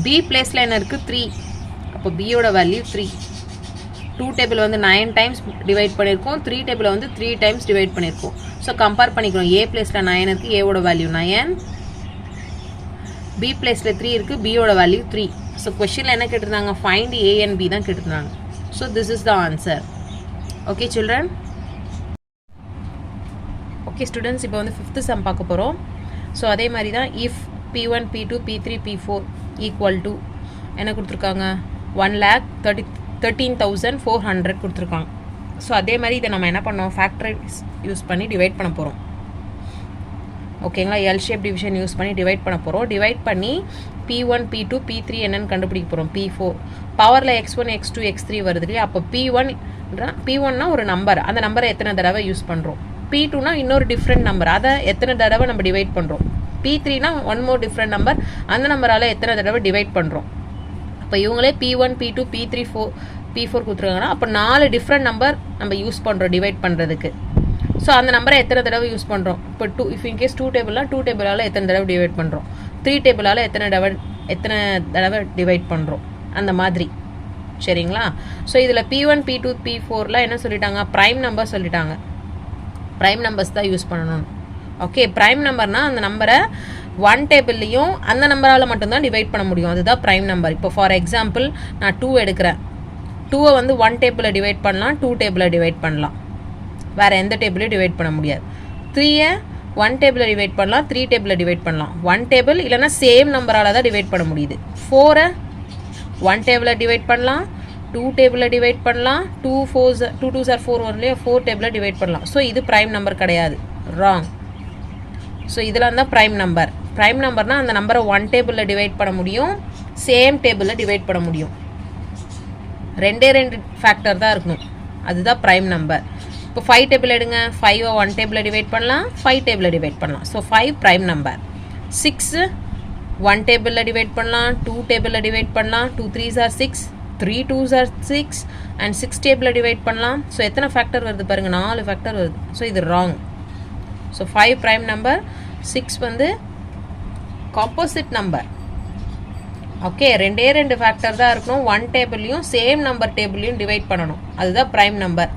B பிளேஸில் என்ன இருக்குது? 3. அப்போ பியோட வேல்யூ 3. 2 டேபிள் வந்து 9 டைம்ஸ் டிவைட் பண்ணியிருக்கோம். 3 டேபிளை வந்து 3 டைம்ஸ் டிவைட் பண்ணியிருக்கோம். ஸோ கம்பேர் பண்ணிக்கிறோம். A பிளேஸில் 9 இருக்குது. ஏவோட வேல்யூ 9. B பிளேஸில் 3 இருக்குது. பியோட வேல்யூ 3. ஸோ கொஸ்டினில் என்ன கேட்டிருந்தாங்க? ஃபைண்ட் A and B தான் கேட்டிருந்தாங்க. So this is the answer. Okay children. Okay students, இப்போ வந்து 5th சம் பார்க்க போகிறோம். ஸோ அதே மாதிரி தான் if P1 P2 P3 P4 equal to என்ன கொடுத்துருக்காங்க? 1,13,400 கொடுத்துருக்காங்க. ஸோ அதே மாதிரி இதை நம்ம என்ன பண்ணோம்? ஃபேக்டரைஸ் யூஸ் பண்ணி டிவைட் பண்ண போகிறோம். ஓகேங்களா? எல் ஷேப் டிவிஷன் யூஸ் பண்ணி டிவைட் பண்ண போகிறோம். டிவைட் பண்ணி P1 P2 P3 என்னன்னு கண்டுபிடிக்க போகிறோம். P4 பவரில் X1 X2 X3 வருது இல்லையா? அப்போ P1னா ஒரு நம்பர். அந்த நம்பரை எத்தனை தடவை யூஸ் பண்ணுறோம்? P2னா இன்னொரு டிஃப்ரெண்ட் நம்பர், அதை எத்தனை தடவை நம்ம டிவைட் பண்ணுறோம். P3னா ஒன் மோர் டிஃப்ரெண்ட் நம்பர், அந்த நம்பரால் எத்தனை தடவை டிவைட் பண்ணுறோம். இப்போ இவங்களே P1 P2 P3 P4 கொடுத்துருக்காங்கன்னா அப்போ 4 டிஃப்ரெண்ட் நம்பர் நம்ம யூஸ் பண்ணுறோம் டிவைட் பண்ணுறதுக்கு. ஸோ அந்த நம்பரை எத்தனை தடவை யூஸ் பண்ணுறோம். இப்போ இஃப் இன்கேஸ் 2 டேபிள்னால் 2 டேபிளால் எத்தனை தடவை டிவைட் பண்ணுறோம், 3 டேபிளால் எத்தனை தடவை டிவைட் பண்ணுறோம், அந்த மாதிரி. சரிங்களா. ஸோ இதில் P1 P2 P4லாம் என்ன சொல்லிட்டாங்க, ப்ரைம் நம்பர் சொல்லிட்டாங்க. ப்ரைம் நம்பர்ஸ் தான் யூஸ் பண்ணணும். ஓகே, ப்ரைம் நம்பர்னால் அந்த நம்பரை 1 டேபிள்லையும் அந்த நம்பரால் மட்டும்தான் டிவைட் பண்ண முடியும், அதுதான் ப்ரைம் நம்பர். இப்போ ஃபார் எக்ஸாம்பிள் நான் 2 எடுக்கிறேன், 2வை வந்து 1 டேபிளில் டிவைட் பண்ணலாம், 2 டேபிளில் டிவைட் பண்ணலாம், வேறு எந்த டேபிளையும் டிவைட் பண்ண முடியாது. 3யை 1 டேபிளில் டிவைட் பண்ணலாம், 3 டேபிளில் டிவைட் பண்ணலாம், 1 டேபிள் இல்லைனா சேம் நம்பரால் தான் டிவைட் பண்ண முடியுது. 4யை 1 டேபிளில் டிவைட் பண்ணலாம், 2 டேபிளில் டிவைட் பண்ணலாம், 2 2s are 4 ஒன்லேயே 4 டேபிளில் டிவைட் பண்ணலாம். ஸோ இது ப்ரைம் நம்பர் கிடையாது, ராங். ஸோ இதெல்லாம் தான் ப்ரைம் நம்பர். ப்ரைம் நம்பர்னால் அந்த நம்பரை 1 டேபிளில் டிவைட் பண்ண முடியும், சேம் டேபிளில் டிவைட் பண்ண முடியும், 2 ஃபேக்டர் தான் இருக்கணும், அதுதான் ப்ரைம் நம்பர். இப்போ 5 டேபிள் எடுங்க, 5வை 1 டேபிளில் டிவைட் பண்ணலாம், 5 டேபிளில் டிவைட் பண்ணலாம். So 5 prime number. 6 1 டேபிளில் டிவைட் பண்ணலாம், 2 டேபிளில் டிவைட் பண்ணலாம், 2 3s are 6, 3 2s are 6 and 6 டேபிளில் டிவைட் பண்ணலாம். ஸோ எத்தனை ஃபேக்டர் வருது பாருங்கள், 4 ஃபேக்டர் வருது. ஸோ இது ராங். ஸோ 5 ப்ரைம் நம்பர், 6 வந்து காம்போசிட் நம்பர். ஓகே, 2 ஃபேக்டர் தான் இருக்கணும், 1 டேபிள்லையும் சேம் நம்பர் டேபிள்லையும் டிவைட் பண்ணணும், அதுதான் ப்ரைம் நம்பர்.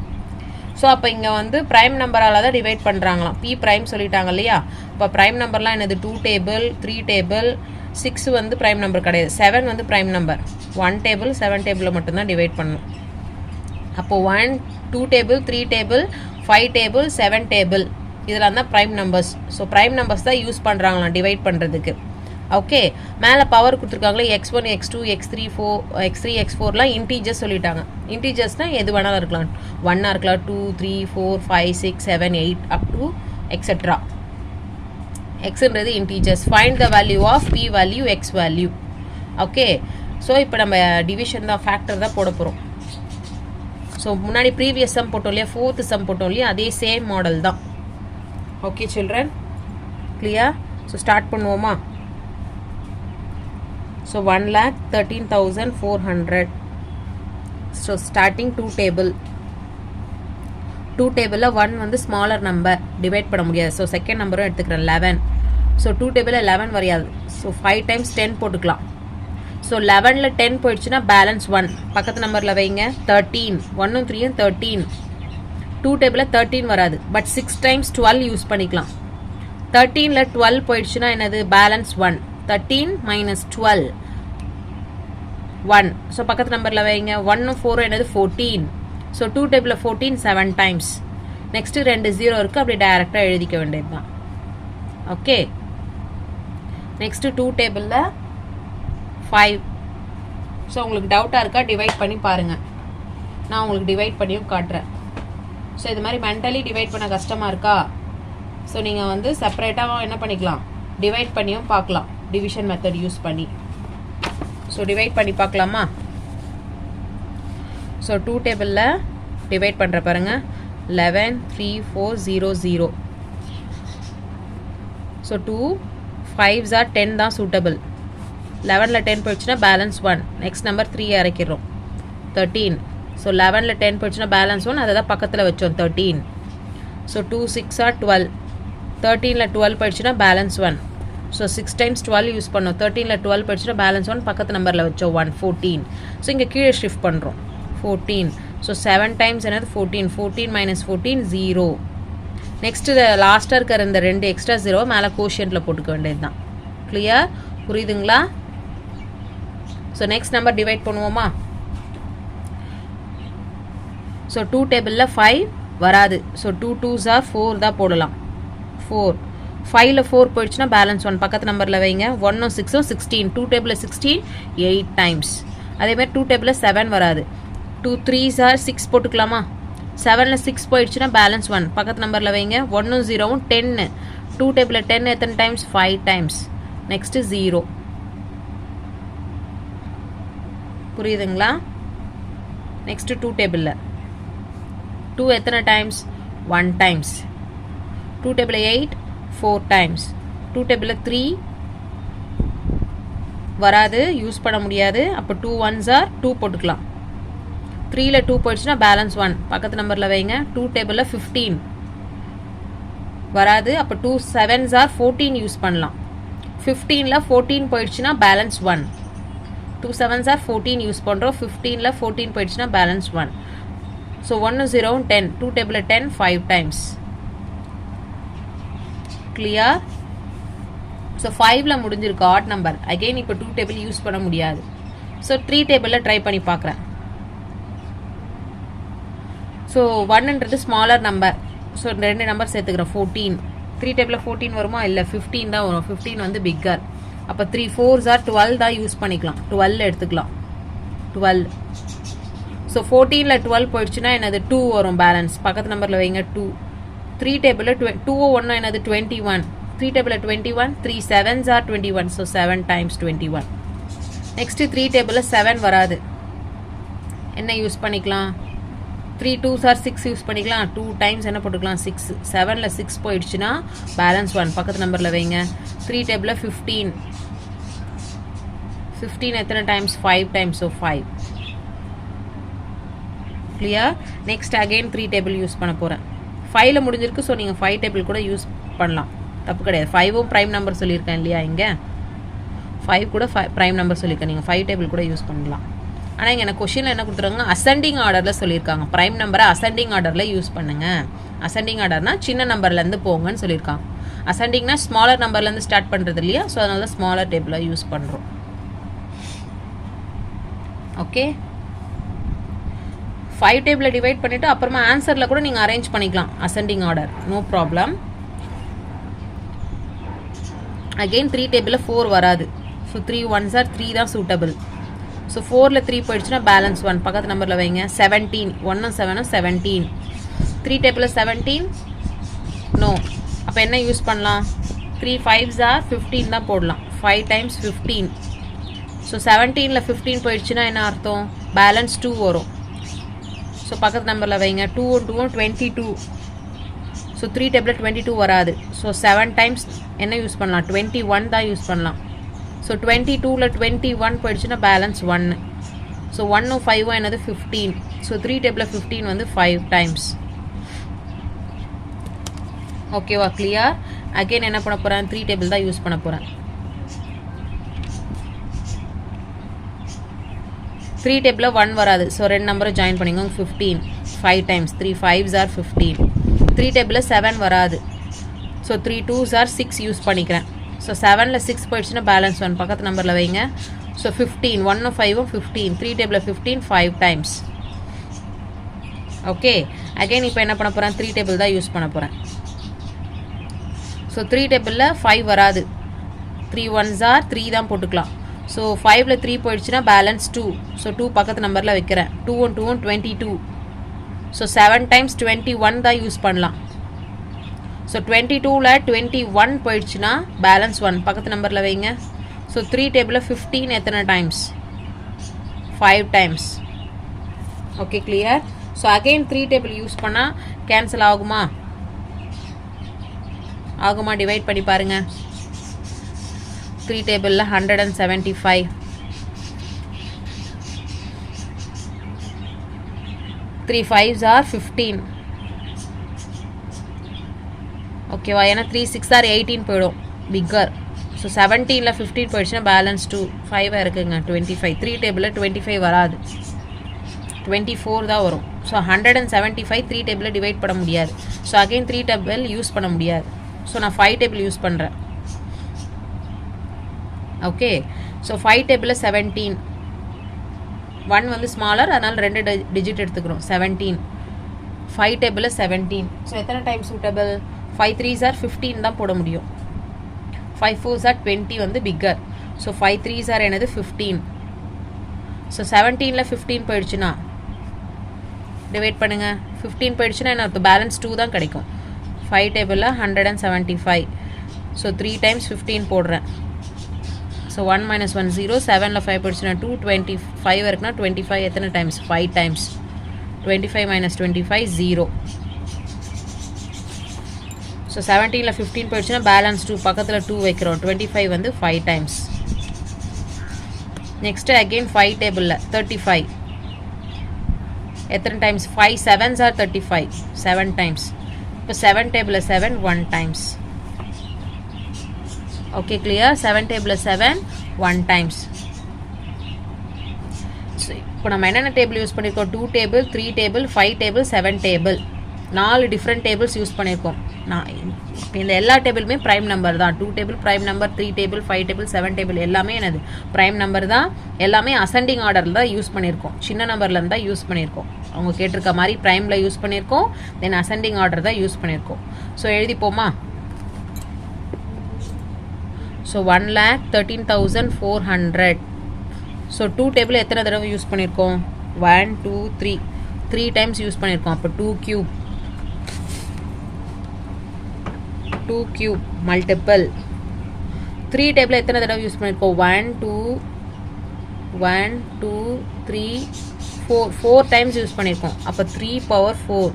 ஸோ அப்போ இங்கே வந்து ப்ரைம் நம்பரால் தான் டிவைட் பண்ணுறாங்களாம். P ப்ரைம் சொல்லிட்டாங்க இல்லையா. இப்போ ப்ரைம் நம்பர்லாம் என்னது, 2 டேபிள் 3 டேபிள் 6 வந்து ப்ரைம் நம்பர் கிடையாது, 7 வந்து ப்ரைம் நம்பர். 1 டேபிள் 7 டேபிளில் மட்டும்தான் டிவைட் பண்ணணும். அப்போது 1 2 டேபிள் 3 டேபிள் 5 டேபிள் 7 டேபிள் இதெல்லாம் தான் prime numbers. So prime numbers தான் யூஸ் பண்ணுறாங்களாம் டிவைட் பண்ணுறதுக்கு. ஓகே, மேலே பவர் கொடுத்துருக்காங்களே x1 x2 x3 x3 x4லாம் இன்டீஜர்ஸ் சொல்லிட்டாங்க. இன்டீஜர்ஸ்னால் எது வேணாலும் இருக்கலாம், 1 இருக்கலாம், 2 3 4 5 6 7 8 அப் டு எக்ஸெட்ரா. எக்ஸ்ன்றது integers. Find the value of P value X value. Okay, so இப்போ நம்ம டிவிஷன் தான், ஃபேக்டர் தான் போட போகிறோம். ஸோ முன்னாடி ப்ரீவியஸ் சம் போட்டோம் இல்லையா, 4th சம் போட்டோம் இல்லையா, அதே சேம் மாடல் தான். Okay children, clear? So start பண்ணுவோமா. ஸோ 1,13,400. So starting 2 table. 2 டேபிளில் 1 வந்து ஸ்மாலர் நம்பர், டிவைட் பண்ண முடியாது. ஸோ செகண்ட் நம்பரும் எடுத்துக்கிறேன் 11. ஸோ 2 டேபிளில் 11 வரையாது. ஸோ 5 times 10 போட்டுக்கலாம். ஸோ 11ல் 10 போயிடுச்சுன்னா பேலன்ஸ் 1, பக்கத்து நம்பரில் வைங்க 13. 1 3 13. 2 டேபிளில் 13 வராது, பட் 6 times 12 யூஸ் பண்ணிக்கலாம். 13ல் 12 போயிடுச்சுன்னா என்னது, பேலன்ஸ் 1. 13 minus 12 1. ஸோ பக்கத்து நம்பரில் வைங்க 1 4 என்னது 14. ஸோ 2 டேபிளில் 14 7 times. நெக்ஸ்ட்டு 2 0 இருக்குது, அப்படி டைரெக்டாக எழுதிக்க வேண்டியது தான். ஓகே, நெக்ஸ்ட்டு 2 டேபிளில் 5. ஸோ உங்களுக்கு டவுட்டாக இருக்கா, டிவைட் பண்ணி பாருங்கள், நான் உங்களுக்கு டிவைட் பண்ணியும் காட்டுறேன். ஸோ இது மாதிரி மென்டலி டிவைட் பண்ண கஷ்டமாக இருக்கா, ஸோ நீங்கள் வந்து செப்பரேட்டாக என்ன பண்ணிக்கலாம், டிவைட் பண்ணியும் பார்க்கலாம், டிவிஷன் மெத்தட் யூஸ் பண்ணி. ஸோ டிவைட் பண்ணி பார்க்கலாமா. ஸோ 2 டேபிளில் டிவைட் பண்ணுற பாருங்க, 11 3 4 0 0. ஸோ 2 5s are 10 தான் சூட்டபிள். 11ல் 10 போயிடுச்சுன்னா பேலன்ஸ் 1. Next number 3 இறக்கிடுறோம் 13. ஸோ 11ல் 10 போயிடுச்சுன்னா பேலன்ஸ் 1, அதை தான் பக்கத்தில் வச்சோம் 13. So 2 6 are 12. 13ல் 12 போயிடுச்சுன்னா பேலன்ஸ் 1. ஸோ 6 times 12 யூஸ் பண்ணோம். 13ல் 12 போயிடுச்சுன்னா பேலன்ஸ் 1, பக்கத்து நம்பரில் வச்சோம் 1 14. ஸோ இங்கே கீழே ஷிஃப்ட் பண்ணுறோம் 14. ஸோ 7 times என்னது 14. 14 minus 14 0. நெக்ஸ்ட்டு லாஸ்ட்டாக இருக்கிற இந்த 2 எக்ஸ்ட்ரா 0 மேலே கோஷியன்ட்டில் போட்டுக்க வேண்டியது தான். கிளியர்? புரியுதுங்களா? ஸோ நெக்ஸ்ட் நம்பர் டிவைட் பண்ணுவோமா. ஸோ 2 டேபிளில் 5 வராது. ஸோ 2 2s are 4 தான் போடலாம். 4. 5ல் 4 போயிடுச்சுன்னா பேலன்ஸ் 1, பக்கத்து நம்பரில் வைங்க. 1 6 16. 2 டேபிளில் 16 8 times. அதேமாதிரி 2 டேபிளில் 7 வராது. 2 3s are 6 போட்டுக்கலாமா. 7ல் 6 போயிடுச்சுன்னா பேலன்ஸ் 1, பக்கத்து நம்பரில் வைங்க. 1 0 10. 2 டேபிளில் 10 எத்தனை டைம்ஸ், 5 times. நெக்ஸ்ட்டு 0. புரியுதுங்களா? நெக்ஸ்ட்டு 2 டேபிளில் 2 எத்தனை times, 1 times. 2 table 8 4 times. 2 table 3 வராது, யூஸ் பண்ண முடியாது. அப்போ 2 1s are 2 போட்டுக்கலாம். 3ல 2 போயிடுச்சுன்னா பேலன்ஸ் 1 பக்கத்து நம்பரில் வைங்க. 2 டேபிளில் 15 வராது, அப்போ 2 7s are 14 யூஸ் பண்ணலாம். 15ல 14 போயிடுச்சுன்னா பேலன்ஸ் 1. 2 7s are 14 யூஸ் பண்ணுறோம். 15ல 14 போயிடுச்சுன்னா பேலன்ஸ் 1. ஸோ 1 0 10. 2 டேபிளில் 10 5 டைம்ஸ். கிளியர்? ஸோ 5ல முடிஞ்சிருக்கு ஆட் நம்பர். அகெயின் இப்போ 2 டேபிள் யூஸ் பண்ண முடியாது. ஸோ 3 டேபிளில் ட்ரை பண்ணி பார்க்குறேன். ஸோ 1ன்றது ஸ்மாலர் நம்பர். ஸோ 2 நம்பர் சேர்த்துக்கிறேன். 14. 3 டேபிளில் 14 வருமா? இல்லை 15 தான் வரும். 15 வந்து பிக்கர். அப்போ 3 4s are 12 தான் யூஸ் பண்ணிக்கலாம். 12 எடுத்துக்கலாம். 12. ஸோ 14ல 12 போயிடுச்சுன்னா என்னது 2 வரும் பேலன்ஸ். பக்கத்து நம்பரில் வைங்க 2. 3 டேபிளில் 2 1 என்னது 21. 3 டேபிளில் 21. 3 7s are 21. So 7 times 21. Next 3 டேபிளில் 7 வராது. என்ன யூஸ் பண்ணிக்கலாம்? 3 2s are 6 யூஸ் பண்ணிக்கலாம். 2 டைம்ஸ் என்ன போட்டுக்கலாம்? 6. 7ல 6 போயிடுச்சுன்னா பேலன்ஸ் 1 பக்கத்து நம்பரில் வைங்க. 3 டேபிளில் 15. 15 எத்தனை times? 5 times. So 5. Clear? Next again 3 table use பண்ண போகிறேன். 5ல முடிஞ்சிருக்கு. ஸோ நீங்கள் 5 டேபிள் கூட யூஸ் பண்ணலாம், தப்பு கிடையாது. 5ம் ப்ரைம் நம்பர் சொல்லியிருக்கேன் இல்லையா? இங்கே 5 கூட ப்ரைம் நம்பர் சொல்லியிருக்கேன். நீங்கள் 5 டேபிள் கூட யூஸ் பண்ணலாம். ஆனால் இங்கே எனக்கு கொஷினில் என்ன கொடுத்துருக்காங்க? அசெண்டிங் ஆர்டரில் சொல்லியிருக்காங்க. ப்ரைம் நம்பரை அசெண்டிங் ஆர்டரில் யூஸ் பண்ணுங்கள். அசெண்டிங் ஆர்டர்னா சின்ன நம்பர்லேருந்து போங்கன்னு சொல்லியிருக்காங்க. அசெண்டிங்னா ஸ்மாலர் நம்பர்லேருந்து ஸ்டார்ட் பண்ணுறது இல்லையா? ஸோ அதனால தான் ஸ்மாலர் டேபிளை யூஸ் பண்ணுறோம். ஓகே, 5 டேபிளை டிவைட் பண்ணிவிட்டு அப்புறமா ஆன்சரில் கூட நீங்கள் அரேஞ்ச் பண்ணிக்கலாம் ascending order, no problem. Again 3 டேபிளில் 4 வராது. ஸோ 3 1s are 3 தான் சூட்டபிள். ஸோ 4ல 3 போயிடுச்சுன்னா பேலன்ஸ் 1 பக்கத்து நம்பரில் வைங்க. 17. 1 7 17. 3 டேபிளில் 17 நோ. அப்போ என்ன யூஸ் பண்ணலாம்? 3 5s are 15 தான் போடலாம். 5 டைம்ஸ் 15. ஸோ 17ல 15 போயிடுச்சுன்னா என்ன அர்த்தம்? பேலன்ஸ் 2 வரும். ஸோ பக்கத்து நம்பரில் வைங்க. 2 2 22. ஸோ 3 டேபிளில் 22 வராது. ஸோ 7 டைம்ஸ் என்ன யூஸ் பண்ணலாம்? 21 தான் யூஸ் பண்ணலாம். ஸோ 22ல 21 போயிடுச்சுன்னா பேலன்ஸ் 1. ஸோ 1 5 என்னது 15. ஸோ 3 டேபிளில் 15 வந்து 5 டைம்ஸ். ஓகேவா? கிளியர்? அகெயின் என்ன பண்ண போகிறேன்? 3 டேபிள் தான் யூஸ் பண்ண போகிறேன். 3 டேபிளில் 1 வராது. ஸோ 2 நம்பரை ஜாயின் பண்ணிக்கோங்க. 15 5 டைம்ஸ். 3 5s are 15. 3 டேபிளில் 7 வராது. ஸோ 3 2s are 6 யூஸ் பண்ணிக்கிறேன். ஸோ 7ல 6 போயிடுச்சுன்னா பேலன்ஸ் 1 பக்கத்து நம்பரில் வைங்க. ஸோ 15 1 5 15. 3 டேபிளில் 15 5 டைம்ஸ். ஓகே, அகெயின் இப்போ என்ன பண்ண போகிறேன்? 3 டேபிள் தான் யூஸ் பண்ண போகிறேன். ஸோ 3 டேபிளில் 5 வராது. 3 1s are 3 தான் போட்டுக்கலாம். ஸோ 5ல 3 போயிடுச்சுன்னா பேலன்ஸ் 2. ஸோ 2 பக்கத்து நம்பரில் வைக்கிறேன். 2 1 2 1 22. ஸோ 7 டைம்ஸ் 21 தான் யூஸ் பண்ணலாம். ஸோ 22ல 21 போயிடுச்சுன்னா பேலன்ஸ் 1 பக்கத்து நம்பரில் வைங்க. ஸோ 3 டேபிளில் 15 எத்தனை times? 5 times. Okay, clear? So again 3 table use பண்ணால் கேன்சல் ஆகுமா? ஆகுமா? டிவைட் பண்ணி பாருங்கள். 3 டேபிளில் 175. 3 5s are 15. ஓகேவா? ஏன்னா 3 6 are 18 போயிடும், பிக்கர். ஸோ 17ல 15 போயிடுச்சுன்னா பேலன்ஸ் 2 5 இருக்குங்க. 25. 3 டேபிளில் 25 வராது. 24 தான் வரும். ஸோ 175 3 டேபிளில் டிவைட் பண்ண முடியாது. ஸோ அகெயின் 3 டேபிள் யூஸ் பண்ண முடியாது. ஸோ நான் 5 டேபிள் யூஸ் பண்ணுறேன். ஓகே, ஸோ 5 டேபிளில் 17. 1 வந்து ஸ்மாலர், அதனால் 2 டிஜிட் எடுத்துக்கிறோம். 17. 5 டேபிளில் 17. ஸோ எத்தனை டைம் சூட்டபிள்? 5 3s are 15 தான் போட முடியும். 5 4s are 20 வந்து பிக்கர். ஸோ 5 3s are என்னது 15. ஸோ 17ல 15 போயிடுச்சுன்னா டிவைட் பண்ணுங்கள். 15 போயிடுச்சுன்னா என்ன? பேலன்ஸ் 2 தான் கிடைக்கும். 5 டேபிளில் 175. ஸோ 3 டைம்ஸ் 15 போடுறேன். So 1 minus 1 0. 7ல் 5 போயிடுச்சுன்னா 2 25 இருக்குன்னா 25 எத்தனை டைம்ஸ்? 5 டைம்ஸ். 25 minus 25 0. ஸோ 17ல் 15 போயிடுச்சுன்னா பேலன்ஸ் 2 பக்கத்தில் 2 வைக்கிறோம் 25 வந்து 5 டைம்ஸ். நெக்ஸ்ட்டு அகெயின் 5 டேபிளில் 35 எத்தனை டைம்ஸ் 5 7s are 35 7 டைம்ஸ். இப்போ 7 டேபிளில் 7 1 டைம்ஸ். Okay clear. 7 டேபிளில் 7 1 டைம்ஸ். ஸோ இப்போ நம்ம என்னென்ன டேபிள் யூஸ் பண்ணியிருக்கோம் 2 table 3 table 5 table 7 table 4 different tables use பண்ணியிருக்கோம். நான் இந்த எல்லா டேபிளுமே ப்ரைம் நம்பர் தான். 2 table prime number 3 table 5 table 7 table எல்லாமே என்னது ப்ரைம் நம்பர் தான். எல்லாமே அசெண்டிங் ஆர்டரில் தான் யூஸ் பண்ணியிருக்கோம். சின்ன நம்பர்லேருந்து தான் யூஸ் பண்ணியிருக்கோம். அவங்க கேட்டிருக்க மாதிரி ப்ரைமில் யூஸ் பண்ணியிருக்கோம். தென் அசெண்டிங் ஆர்டர் தான் யூஸ் பண்ணியிருக்கோம். ஸோ எழுதிப்போமா. ஸோ 1,13,400. ஸோ 2 டேபிள் எத்தனை தடவை யூஸ் பண்ணியிருக்கோம் 1 2 3 3 டைம்ஸ் யூஸ் பண்ணியிருக்கோம். அப்போ 2 cube மல்டிபிள். 3 டேபிள் எத்தனை தடவை யூஸ் பண்ணியிருக்கோம் 1 2 3 4 டைம்ஸ் யூஸ் பண்ணியிருக்கோம். அப்போ 3 power 4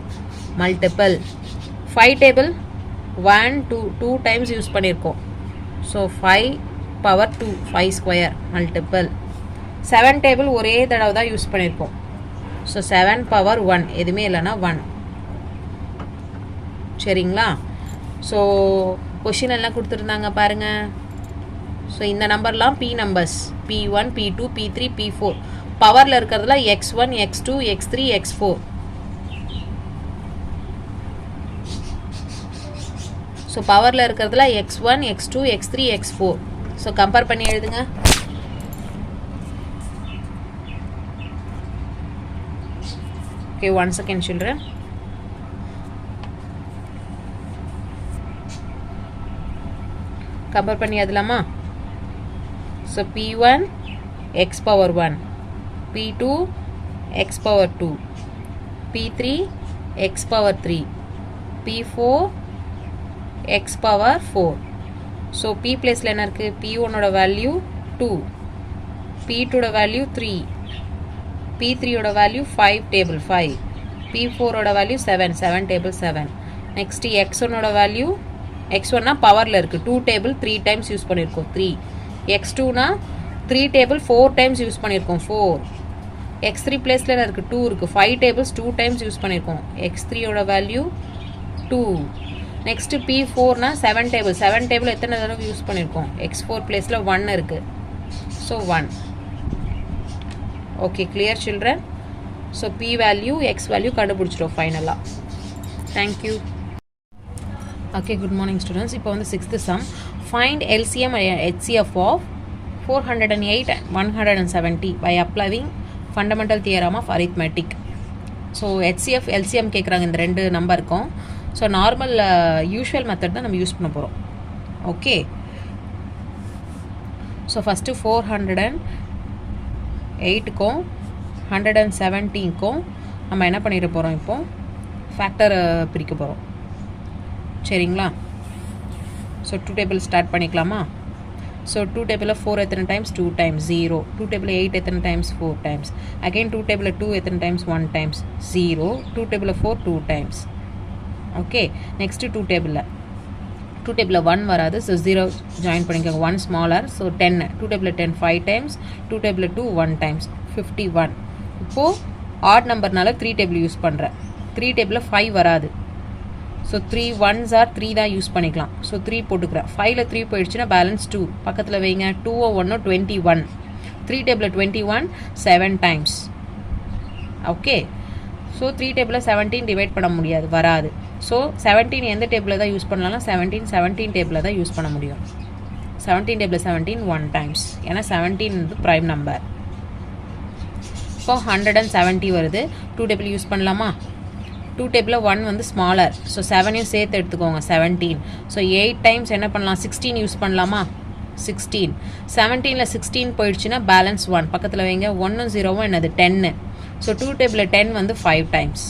multiple. 5 table 1 2 times use பண்ணியிருக்கோம். So 5 power 2 5 square multiple. 7 table ஒரே தடவை தான் யூஸ் பண்ணியிருக்கோம். ஸோ 7 பவர் 1 எதுவுமே இல்லைன்னா 1. சரிங்களா. ஸோ கொஷின் எல்லாம் கொடுத்துருந்தாங்க பாருங்கள். ஸோ இந்த நம்பர்லாம் P numbers P1 P2 P3 P4. பவரில் இருக்கிறதுல X1 X2 X3 X4. So பவரில் இருக்கிறதுல X1 X2 X3 X4. So compare பண்ணி எழுதுங்க. Okay 1 second children. கம்பேர் பண்ணி எழுதலாமா. So P1 X power 1 P2 X power 2 P3 X power 3 P4 X power 4. So P பிளேஸில் என்ன இருக்குது P1ஓட வேல்யூ 2 P2ஓட வேல்யூ 3 P3ஓட வேல்யூ 5 டேபிள் 5 P4ஓட வேல்யூ 7 டேபிள் 7. நெக்ஸ்ட் X1ஓட வேல்யூ X1னா பவரில் இருக்குது 2 டேபிள் 3 டைம்ஸ் யூஸ் பண்ணியிருக்கோம் 3. X2னா 3 டேபிள் 4 டைம்ஸ் யூஸ் பண்ணியிருக்கோம் 4. X3 பிளேஸில் என்ன இருக்குது 2 இருக்குது 5 டேபிள்ஸ் 2 டைம்ஸ் யூஸ் பண்ணியிருக்கோம். X3ஓட வேல்யூ 2. நெக்ஸ்ட்டு P4னா 7 டேபிள் எத்தனை தடவை யூஸ் பண்ணியிருக்கோம் X4 பிளேஸில் 1 இருக்குது. So 1. Okay clear children. So P value X value கண்டுபிடிச்சிடும் ஃபைனலாக. Thank you. Okay good morning students. இப்போ வந்து 6th sum. Find LCM and HCF of 408 and 170 by applying fundamental theorem of arithmetic. So HCF LCM கேட்குறாங்க இந்த 2 நம்பருக்கும். So normal usual method தான் நம்ம use பண்ண போகிறோம். ஓகே. ஸோ ஃபஸ்ட்டு 408க்கும் 170க்கும் நம்ம என்ன பண்ணிட போகிறோம் இப்போது ஃபேக்டர் பிரிக்க போகிறோம். சரிங்களா. ஸோ 2 டேபிள் ஸ்டார்ட் பண்ணிக்கலாமா. ஸோ 2 டேபிளில் 4 எத்தனை டைம்ஸ் 2 டைம்ஸ் 0. 2 டேபிளில் 8 எத்தனை டைம்ஸ் 4 டைம்ஸ். அகெயின் 2 டேபிளில் 2 எத்தனை டைம்ஸ் 1 டைம்ஸ் 0. 2 டேபிளில் 4 2 டைம்ஸ். ஓகே. நெக்ஸ்ட்டு 2 டேபிளில் 1 வராது. ஸோ 0 ஜாயின் பண்ணிக்கோங்க. 1 ஸ்மாலர். ஸோ 10. 2 டேபிளில் 10 5 டைம்ஸ். 2 டேபிளில் 2 1 டைம்ஸ் 51. இப்போது ஆட் நம்பர்னால 3 டேபிள் யூஸ் பண்ணுறேன். 3 டேபிளில் 5 வராது. ஸோ 3 1s are 3 தான் யூஸ் பண்ணிக்கலாம். ஸோ 3 போட்டுக்கிறேன். 5ல் 3 போயிடுச்சுன்னா பேலன்ஸ் 2 பக்கத்தில் வைங்க. 2 1 21. 3 டேபிளில் 21 7 டைம்ஸ். ஓகே. ஸோ 3 டேபிளில் 17 டிவைட் பண்ண முடியாது வராது. ஸோ 17 எந்த டேபிளில் தான் யூஸ் பண்ணலாம்னா 17 டேபிளில் தான் யூஸ் பண்ண முடியும். 17 டேபிளில் 17 1 டைம்ஸ். ஏன்னா 17 வந்து ப்ரைம் நம்பர். இப்போ 170 வருது. 2 டேபிள் யூஸ் பண்ணலாமா. 2 டேபிளில் 1 வந்து ஸ்மாலர். ஸோ 7ஐயும் சேர்த்து எடுத்துக்கோங்க 17. ஸோ 8 டைம்ஸ் என்ன பண்ணலாம் 16 யூஸ் பண்ணலாமா. 16. 17ல் 16 போயிடுச்சுன்னா பேலன்ஸ் 1 பக்கத்தில் வைங்க. 1ம் 0வும் என்னது 10. ஸோ 2 டேபிளில் 10 வந்து 5 டைம்ஸ்.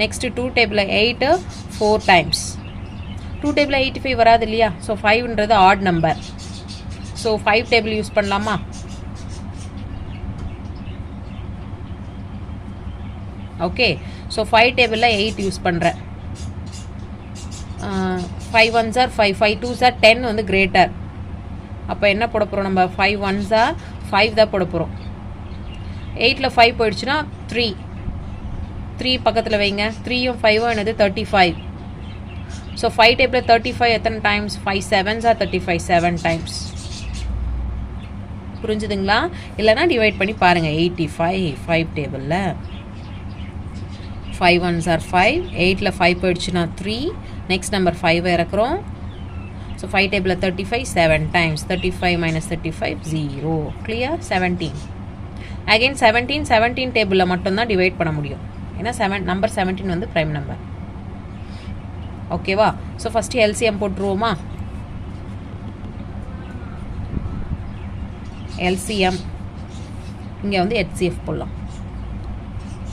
நெக்ஸ்ட்டு 2 டேபிளில் 8 4 டைம்ஸ். 2 டேபிளில் 85 வராது இல்லையா. ஸோ 5ன்றது odd number. So 5 table use பண்ணலாமா. ஓகே. ஸோ 5 டேபிளில் 8 யூஸ் பண்ணுறேன். 5 1s are 5, 5 2s are 10 வந்து கிரேட்டர். அப்போ என்ன போட போகிறோம் நம்ம? 5 1s are 5 தான் போட போகிறோம். 8ல் 5 போயிடுச்சுன்னா 3 பக்கத்தில் வைங்க. 3யும் 5ம் என்னது 35. ஸோ 5 டேபிளில் 35 எத்தனை டைம்ஸ்? 5 7s are 35, 7 times. புரிஞ்சுதுங்களா? இல்லைனா டிவைட் பண்ணி பாருங்கள். 85 5 டேபிளில் 5 1s are 5, 8ல் 5 போயிடுச்சுன்னா 3, நெக்ஸ்ட் நம்பர் 5 இறக்குறோம். ஸோ 5 டேபிளில் 35 7 டைம்ஸ். 35 minus 35 0. கிளியர்? 17. அகெயின் 17 டேபிளில் மட்டும்தான் டிவைட் பண்ண முடியும். ஏன்னா நம்பர் 17 வந்து ப்ரைம் நம்பர். ஓகேவா? ஸோ ஃபஸ்ட்டு எல்சிஎம் போட்டுருவோமா? எல்சிஎம் இங்கே வந்து ஹெச்சிஎஃப் போடலாம்.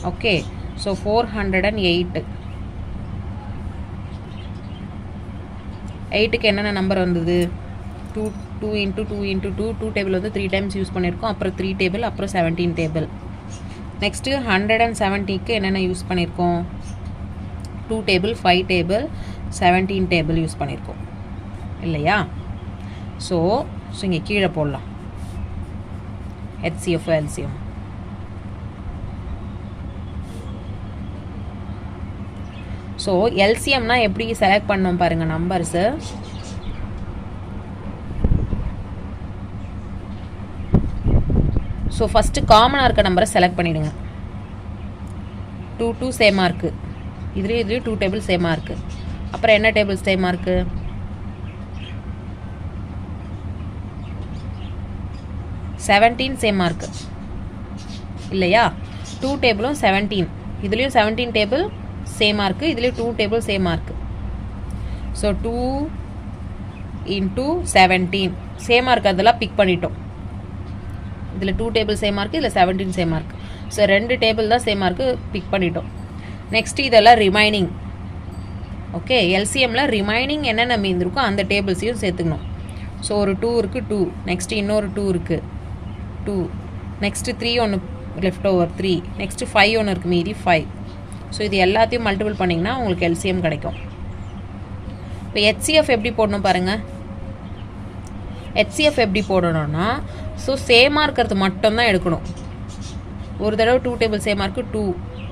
Okay, so 408. 8க்கு என்னென்ன நம்பர் வந்தது? 2 into 2 into 2. 2 டேபிள் வந்து 3 டைம்ஸ் யூஸ் பண்ணியிருக்கோம். அப்புறம் 3 டேபிள், அப்புறம் 17 டேபிள். நெக்ஸ்ட்டு 170க்கு என்னென்ன யூஸ் பண்ணியிருக்கோம்? 2 டேபிள், 5 டேபிள், 17 டேபிள் யூஸ் பண்ணியிருக்கோம் இல்லையா? ஸோ இங்கே கீழே போடலாம் ஹெச்சிஎஃப் எல்சிஎம். ஸோ எல்சிஎம்னா எப்படி செலக்ட் பண்ணோம் பாருங்கள் நம்பர்ஸு. ஸோ ஃபஸ்ட்டு காமனாக இருக்க நம்பரை செலக்ட் பண்ணிவிடுங்க. 2 2 சேமாக இருக்குது. இதுலேயும் 2 டேபிள் சேமாக இருக்குது. அப்புறம் என்ன டேபிள் சேமாக இருக்குது? 17 சேமாக இருக்குது இல்லையா? 2 டேபிளும் 17. இதுலேயும் 17 டேபிள் சேமாக இருக்குது. இதுலேயும் 2 டேபிள் சேமாக இருக்குது. ஸோ 2 into 17 சேமாக இருக்கிறதெல்லாம் பிக் பண்ணிட்டோம். இதில் 2 டேபிள் சேமாக இருக்குது, இதில் 17 சேமாக இருக்குது. ஸோ 2 டேபிள் தான் சேமாக இருக்குது, பிக் பண்ணிட்டோம். நெக்ஸ்ட்டு இதெல்லாம் ரிமைனிங். ஓகே, எல்சிஎம்மில் ரிமைனிங் என்னென்ன மீந்திருக்கோ அந்த டேபிள்ஸையும் சேர்த்துக்கணும். ஸோ ஒரு 2 இருக்குது, 2. நெக்ஸ்ட்டு இன்னொரு 2 இருக்குது, 2. நெக்ஸ்ட்டு 3 ஒன்று லெஃப்ட் ஓவர் 3. நெக்ஸ்ட்டு 5 ஒன்று இருக்குது மீதி 5. ஸோ இது எல்லாத்தையும் மல்டிபிள் பண்ணிங்கன்னா உங்களுக்கு எல்சிஎம் கிடைக்கும். இப்போ ஹெச்சிஎஃப் எப்படி போடணும் பாருங்கள். ஹெச்சிஎஃப் எப்படி போடணும்னா, ஸோ சேமாக இருக்கிறது மட்டும்தான் எடுக்கணும். ஒரு தடவை 2 டேபிள் சேமாக இருக்குது, 2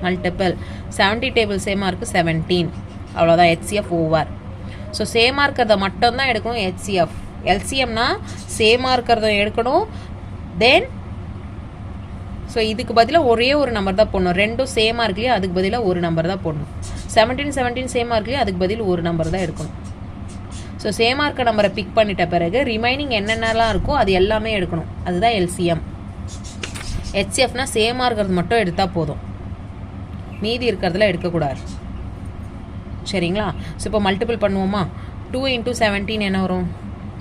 மல்டிபிள். 70 டேபிள் சேமாக இருக்குது, 17. அவ்வளோதான் ஹெச்சிஎஃப் ஓவர். ஸோ சேமாக இருக்கிறத மட்டும்தான் எடுக்கணும் ஹெச்சிஎஃப். எல்சிஎம்னா சேமாக இருக்கிறத எடுக்கணும். தென் ஸோ இதுக்கு பதிலாக ஒரே ஒரு நம்பர் தான் போடணும். ரெண்டும் சேமாக இருக்குல்லையா, அதுக்கு பதிலாக ஒரு நம்பர் தான் போடணும். 17 சேமாக இருக்குல்லையா, அதுக்கு பதில் ஒரு நம்பர் தான் எடுக்கணும். ஸோ சேமாக இருக்க நம்பரை பிக் பண்ணிட்ட பிறகு ரிமைனிங் என்னென்னலாம் இருக்கோ அது எல்லாமே எடுக்கணும். அதுதான் எல்சிஎம். ஹெச்சிஎஃப்னா சேமாக இருக்கிறது மட்டும் எடுத்தால் போதும், மீதி இருக்கிறதுல எடுக்கக்கூடாது. சரிங்களா? ஸோ இப்போ மல்டிபிள் பண்ணுவோமா? 2 into 17 என்ன வரும்?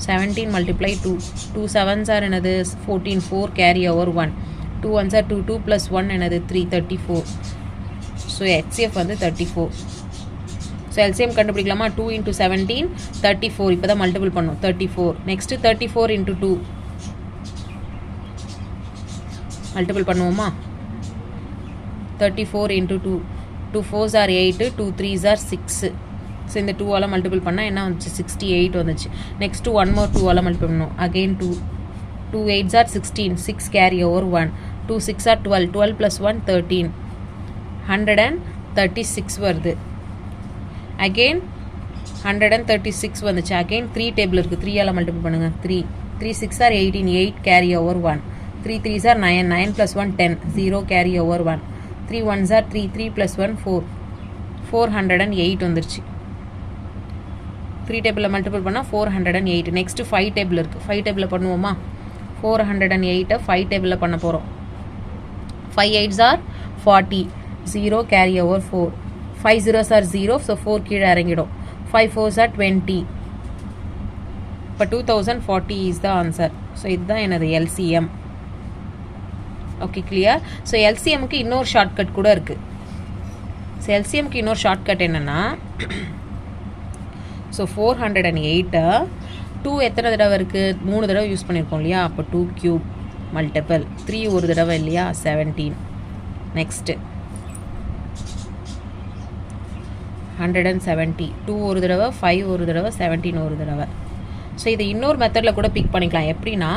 17 multiply 2. 2 7s are என்னது? 14. 4 carry over 1. 2 1s are 2. 2 plus 1 என்னது? 3. 34. ஸோ ஹெச்சிஎஃப் வந்து 34. ஸோ எல்சிஎம் கண்டுபிடிக்கலாமா? 2 into 17 34. இப்போ தான் மல்டிபிள் பண்ணோம். 34. நெக்ஸ்ட்டு 34 into 2 மல்டிபிள் பண்ணுவோமா? 34 into 2. 2 4s are 8. 2 3s are 6. So இந்த 2ஆல் மல்டிபிள் பண்ணால் என்ன வந்துச்சு? 68 வந்துச்சு. நெக்ஸ்ட்டு 1 more 2ஆல் மல்டிபிள் பண்ணணும். Again 2. 2 8s are 16. 6 carry over 1. 2 6 are 12. 12 plus 1 13. 136 வருது. அகெயின் 136 வந்துச்சு. அகெயின் 3 டேபிள் இருக்குது, 3ஆல் மல்டிபிள் பண்ணுங்கள். 3 3 6 are 18. 8 carry over 1. 3 3s are 9. 9 plus 1 10. 0 carry over 1. 3 1s are 3. 3 plus 1 4. 408 வந்துருச்சு. 3 டேபிளில் மல்டிபிள் பண்ணால் 408. நெக்ஸ்ட்டு 5 டேபிள் இருக்குது. 5 டேபிளில் பண்ணுவோமா? 408 5 டேபிளில் பண்ண போகிறோம். 5 8s are 40. 0 carry over 4. 5 zeros are 0. So 4 கீழே இறங்கிடும். 5 4s are 20. இப்போ 2040 இஸ் த ஆன்சர். ஸோ இதுதான் எனது எல்சிஎம். Okay, clear? ஸோ எல்சிஎம்க்கு இன்னொரு ஷார்ட்கட் கூட இருக்குது. ஸோ எல்சிஎம்க்கு இன்னொரு ஷார்ட்கட் என்னென்னா, ஸோ 408 2 எத்தனை தடவை இருக்குது? 3 தடவை யூஸ் பண்ணியிருக்கோம் இல்லையா? அப்போ 2 cube மல்டிபிள் 3 ஒரு தடவை இல்லையா? 17. நெக்ஸ்ட்டு 170, 2 ஒரு தடவை, 5 ஒரு தடவை, 17 ஒரு தடவை. ஸோ இது இன்னொரு மெத்தடில் கூட பிக் பண்ணிக்கலாம். எப்படின்னா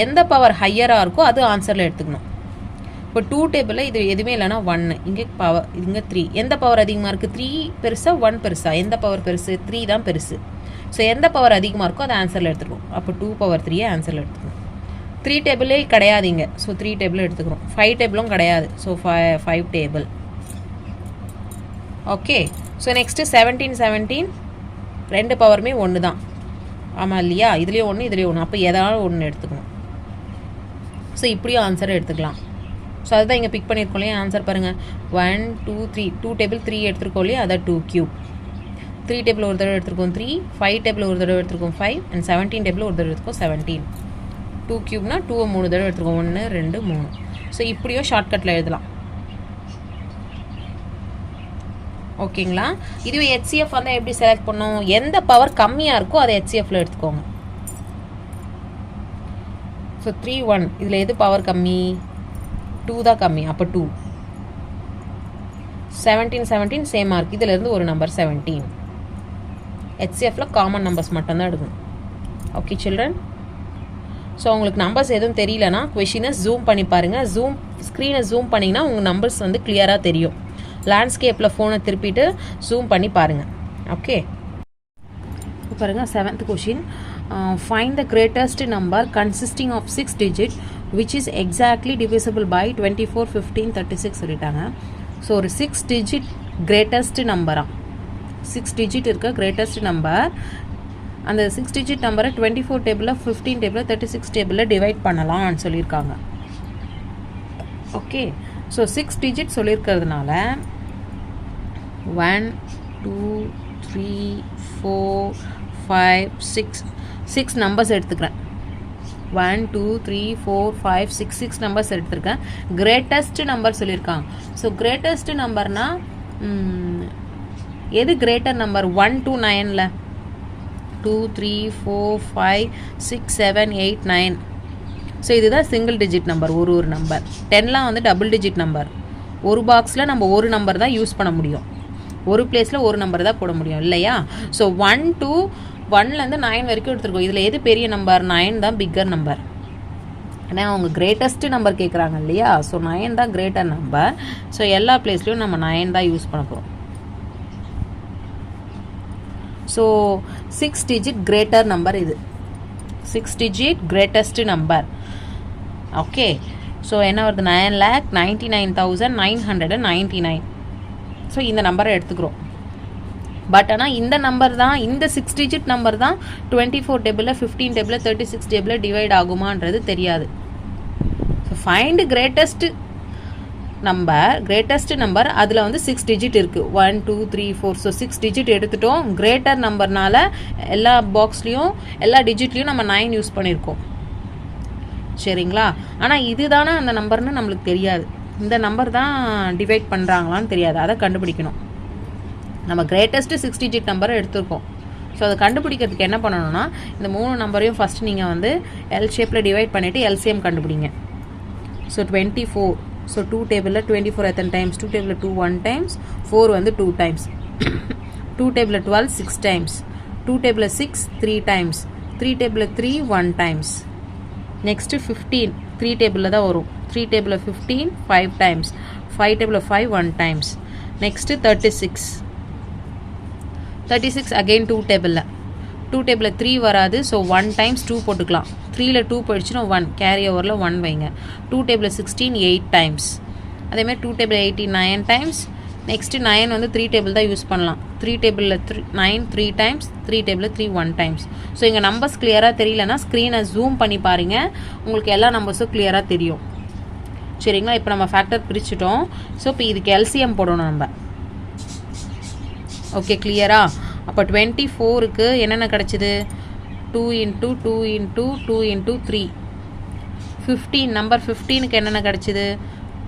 எந்த பவர் ஹையராக இருக்கோ அது ஆன்சரில் எடுத்துக்கணும். இப்போ 2 டேபிளில் இது எதுவுமே இல்லைனா 1, இங்கே பவர், இங்கே 3. எந்த பவர் அதிகமாக இருக்குது? 3 பெருசா 1 பெருசா? எந்த பவர் பெருசு? 3 தான் பெருசு. ஸோ எந்த பவர் அதிகமாக இருக்கோ அதை ஆன்சரில் எடுத்துக்கணும். அப்போ 2 பவர் 3 ஆன்சரில் எடுத்துக்கணும். 3 டேபிளே கிடையாதுங்க. ஸோ 3 டேபிள் எடுத்துக்கிறோம். 5 டேபிளும் கிடையாது. So 5 table. Okay. So next 17 ரெண்டு பவருமே ஒன்று தான். ஆமாம் இல்லையா? இதுலேயும் ஒன்று, இதுலேயும் ஒன்று. அப்போ எதாவது ஒன்று எடுத்துக்கணும். ஸோ இப்படியும் ஆன்சரை எடுத்துக்கலாம். ஸோ அதுதான் இங்கே பிக் பண்ணியிருக்கோம் இல்லையா? ஆன்சர் பாருங்கள். 1 2 3. 2 டேபிள் 3 எடுத்துருக்கோம் இல்லையா? அதான் 2 கியூப். 3 டேபிள் ஒரு தடவை எடுத்துருக்கோம் 3, 5 டேபிள் ஒரு தடவை எடுத்துருக்கோம் 5, அண்ட் 17 டேபிள் ஒரு தடவை எடுத்துருக்கோம் 17. 2 கியூப்னா 2 3 தடவை எடுத்துருக்கோம். 1 2 3. ஸோ இப்படியும் ஷார்ட்கட்டில் எழுதலாம். ஓகேங்களா? இதுவே HCF வந்து எப்படி செலக்ட் பண்ணோம்? எந்த பவர் கம்மியாக இருக்கோ அதை HCFல எடுத்துக்கோங்க. ஸோ 3 1. இதில் எது பவர் கம்மி? 2 தான் கம்மி. அப்போ 2. 17 சேமாக இருக்குது. இதிலேருந்து ஒரு நம்பர் 17. HCFல காமன் நம்பர்ஸ் மட்டும்தான் எடுக்கணும். Okay children? ஸோ உங்களுக்கு நம்பர்ஸ் எதுவும் தெரியலனா கொஷினை ஜூம் பண்ணி பாருங்கள். ஸ்க்ரீனை ஜூம் பண்ணிங்கன்னா உங்கள் நம்பர்ஸ் வந்து கிளியராக தெரியும். லேண்ட்ஸ்கேப்பில் ஃபோனை திருப்பிட்டு ஜூம் பண்ணி பாருங்கள். ஓகே. இப்போ பாருங்கள் 7th question. Find the greatest number consisting of 6 digit which is exactly divisible by 24 15 36 சொல்லிட்டாங்க. ஸோ ஒரு 6 digit கிரேட்டஸ்ட் நம்பராக 6 digit இருக்க கிரேட்டஸ்ட் நம்பர். அந்த 6 digit நம்பரை 24 டேபிளில் 15 டேபிளில் 36 டேபிளில் டிவைட் பண்ணலாம்னு சொல்லியிருக்காங்க. ஓகே. ஸோ 6 digit சொல்லியிருக்கிறதுனால 1 2 3 4 5 6 நம்பர்ஸ் எடுத்துக்கிறேன். 1 2 3 4 5 6 நம்பர்ஸ் எடுத்துருக்கேன். கிரேட்டஸ்ட் நம்பர் சொல்லியிருக்காங்க. ஸோ கிரேட்டஸ்ட் நம்பர்னா எது கிரேட்டர் நம்பர்? 1 to 9ல 2 3 4 5 6 7 8 9. ஸோ இதுதான் சிங்கிள் டிஜிட் நம்பர். ஒரு நம்பர். 10லாம் வந்து டபுள் டிஜிட் நம்பர். ஒரு பாக்ஸில் நம்ம ஒரு நம்பர் தான் யூஸ் பண்ண முடியும். ஒரு பிளேஸில் ஒரு நம்பர் தான் போட முடியும் இல்லையா? ஸோ 1 to 1லேருந்து 9 வரைக்கும் எடுத்துருக்கோம். இதில் எது பெரிய நம்பர்? 9 தான் பிக்கர் நம்பர். ஏன்னா அவங்க கிரேட்டஸ்ட் நம்பர் கேட்குறாங்க இல்லையா? ஸோ 9 தான் கிரேட்டர் நம்பர். ஸோ எல்லா பிளேஸ்லையும் நம்ம 9 தான் யூஸ் பண்ண போகிறோம். ஸோ 6 digit கிரேட்டர் நம்பர் இது. 6 digit greatest number. Okay. So என்ன வருது? 9,99,999. ஸோ இந்த நம்பரை எடுத்துக்கிறோம். பட் ஆனால் இந்த நம்பர் தான், இந்த 6 digit நம்பர் தான் 24 டேபிளில் 15 டேபிளில் 36 டேபிளில் டிவைட் ஆகுமான்றது தெரியாது. ஸோ ஃபைண்ட் கிரேட்டஸ்ட் நம்பர் அதில் வந்து 6 digit இருக்குது. 1 2 3 4. ஸோ 6 digit எடுத்துட்டோம். கிரேட்டர் நம்பர்னால எல்லா பாக்ஸ்லேயும் எல்லா டிஜிட்லேயும் நம்ம 9 யூஸ் பண்ணியிருக்கோம். சரிங்களா? ஆனால் இது தானே அந்த நம்பர்னு நம்மளுக்கு தெரியாது. இந்த நம்பர் தான் டிவைட் பண்ணுறாங்களான்னு தெரியாது. அதை கண்டுபிடிக்கணும். நம்ம கிரேட்டஸ்ட் 6 digit நம்பரை எடுத்துருக்கோம். ஸோ அதை கண்டுபிடிக்கிறதுக்கு என்ன பண்ணணும்னா இந்த 3 நம்பரையும் ஃபஸ்ட்டு நீங்கள் வந்து எல் ஷேப்பில் டிவைட் பண்ணிவிட்டு எல்சிஎம் கண்டுபிடிங்க. ஸோ 24. ஸோ 2 டேபிளில் 24 எத்தனை டைம்ஸ்? 2 டேபிளில் 2 1 டைம்ஸ், 4 வந்து 2 டைம்ஸ். 2 டேபிளில் 12 6 டைம்ஸ், 2 டேபிளில் 6 3 டைம்ஸ், 3 டேபிளில் 3 1 டைம்ஸ். நெக்ஸ்ட்டு 15 3 டேபிளில் தான் வரும். 3 டேபிளில் 15 5 டைம்ஸ், 5 டேபிளில் 5 1 டைம்ஸ். நெக்ஸ்ட்டு 36 அகெயின் 2 டேபிளில் 3 வராது. ஸோ 1 டைம்ஸ் 2 போட்டுக்கலாம். 3ல் 2 போயிடுச்சுன்னா 1 கேரி ஓவரில் 1 வைங்க. 2 டேபிளில் 16 8 டைம்ஸ். அதேமாதிரி 2 டேபிள் 18 9 டைம்ஸ். நெக்ஸ்ட்டு 9 வந்து 3 டேபிள் தான் யூஸ் பண்ணலாம். 3 டேபிளில் 9 3 டைம்ஸ், 3 டேபிளில் 3 1 டைம்ஸ். ஸோ இங்கே நம்பர்ஸ் கிளியராக தெரியலனா ஸ்க்ரீனை ஜூம் பண்ணி பாருங்கள். உங்களுக்கு எல்லா நம்பர்ஸும் கிளியராக தெரியும். சரிங்களா? இப்போ நம்ம ஃபேக்டர் பிரிச்சுட்டோம். ஸோ இப்போ இதுக்கு எல்சிஎம் போடணும் நம்ம. ஓகே கிளியரா? அப்போ 24க்கு என்னென்ன கிடச்சிது? 2 into 2 into 2 into 3. 15 நம்பர் 15க்கு என்னென்ன கிடச்சிது?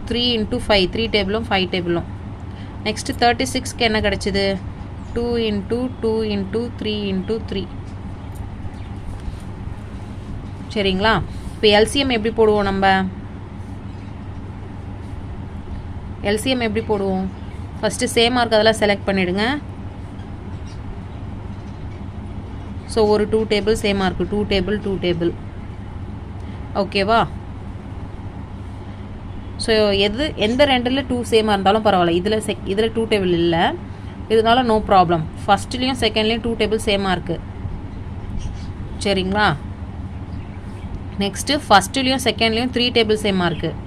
3 into 5. 3 டேபிளும் 5 டேபிளும். நெக்ஸ்ட்டு 36க்கு என்ன கிடச்சிது? 2 into 2 into 3 into 3. சரிங்களா? இப்போ எல்சிஎம் எப்படி போடுவோம் நம்ம? எல்சிஎம் எப்படி போடுவோம்? ஃபஸ்ட்டு சேமாக இருக்கிறதெல்லாம் செலக்ட் பண்ணிவிடுங்க. ஸோ ஒரு 2 டேபிள் சேமாக இருக்குது, 2 டேபிள். ஓகேவா? ஸோ எந்த ரெண்டில் 2 சேமாக இருந்தாலும் பரவாயில்ல. இதில் 2 டேபிள் இல்லை, இருந்தாலும் நோ ப்ராப்ளம். ஃபஸ்ட்லேயும் செகண்ட்லேயும் 2 டேபிள் சேமாக இருக்குது. சரிங்களா? நெக்ஸ்ட்டு ஃபஸ்ட்லேயும் செகண்ட்லேயும் 3 டேபிள் சேமாக இருக்குது.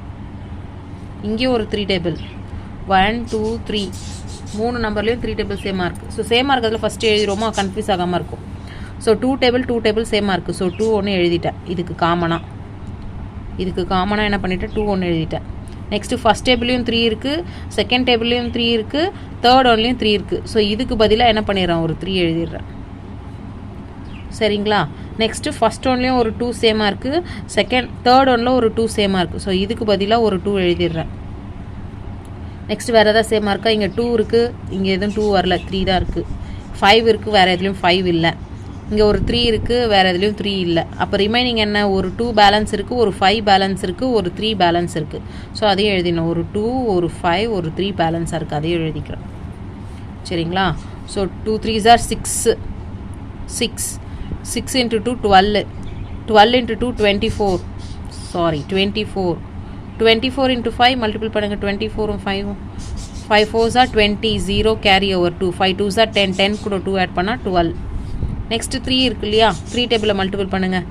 இங்கேயும் ஒரு 3 டேபிள், 1 2 3 3 நம்பர்லேயும் 3 டேபிள் சேமாக இருக்குது. ஸோ சேமாக இருக்கிறதுல ஃபஸ்ட்டு எழுதிடுவோமா, கன்ஃபியூஸ் ஆகாமல் இருக்கும். ஸோ 2 டேபிள் சேமாக இருக்குது. ஸோ 2 ஒன்று எழுதிட்டேன். இதுக்கு காமனாக என்ன பண்ணிவிட்டேன், 2 ஒன்று எழுதிட்டேன். நெக்ஸ்ட்டு ஃபஸ்ட் டேபிள்லேயும் 3 இருக்குது, செகண்ட் டேபிள்லேயும் 3 இருக்குது, தேர்ட் ஒன்லேயும் 3 இருக்குது. ஸோ இதுக்கு பதிலாக என்ன பண்ணிடுறேன், ஒரு 3 எழுதிடுறேன். சரிங்களா? நெக்ஸ்ட்டு ஃபஸ்ட் ஒன்லேயும் ஒரு 2 சேமாக இருக்குது, தேர்ட் ஒன்னில் ஒரு 2 சேமாக இருக்குது. ஸோ இதுக்கு பதிலாக ஒரு 2 எழுதிடுறேன். நெக்ஸ்ட்டு வேறு எதாவது சேமாக இருக்கா? இங்கே 2 இருக்குது, இங்கே எதுவும் 2 வரல, 3 தான் இருக்குது. 5 இருக்குது, வேறு எதுலேயும் 5 இல்லை. இங்கே ஒரு 3 இருக்குது, வேறு எதுலேயும் 3 இல்லை. அப்போ ரிமைனிங் என்ன, ஒரு 2 பேலன்ஸ் இருக்குது, ஒரு 5 பேலன்ஸ் இருக்குது, ஒரு 3 பேலன்ஸ் இருக்குது. ஸோ அதையும் எழுதிடணும். ஒரு 2, ஒரு 5, ஒரு 3 பேலன்ஸாக இருக்குது, அதையும் எழுதிக்கிறேன். சரிங்களா? So 2 3s are 6 into 2 12, 12 into 2 24, 24 into 5 multiple பண்ணுங்கள். 24 5 5 4s are 20, 0 carry over 2, 5 2s are 10, 10 கூட 2 ஆட் பண்ணால் 12. நெக்ஸ்ட்டு 3 இருக்கு இல்லையா, 3 டேபிளில் மல்டிபிள் பண்ணுங்கள்.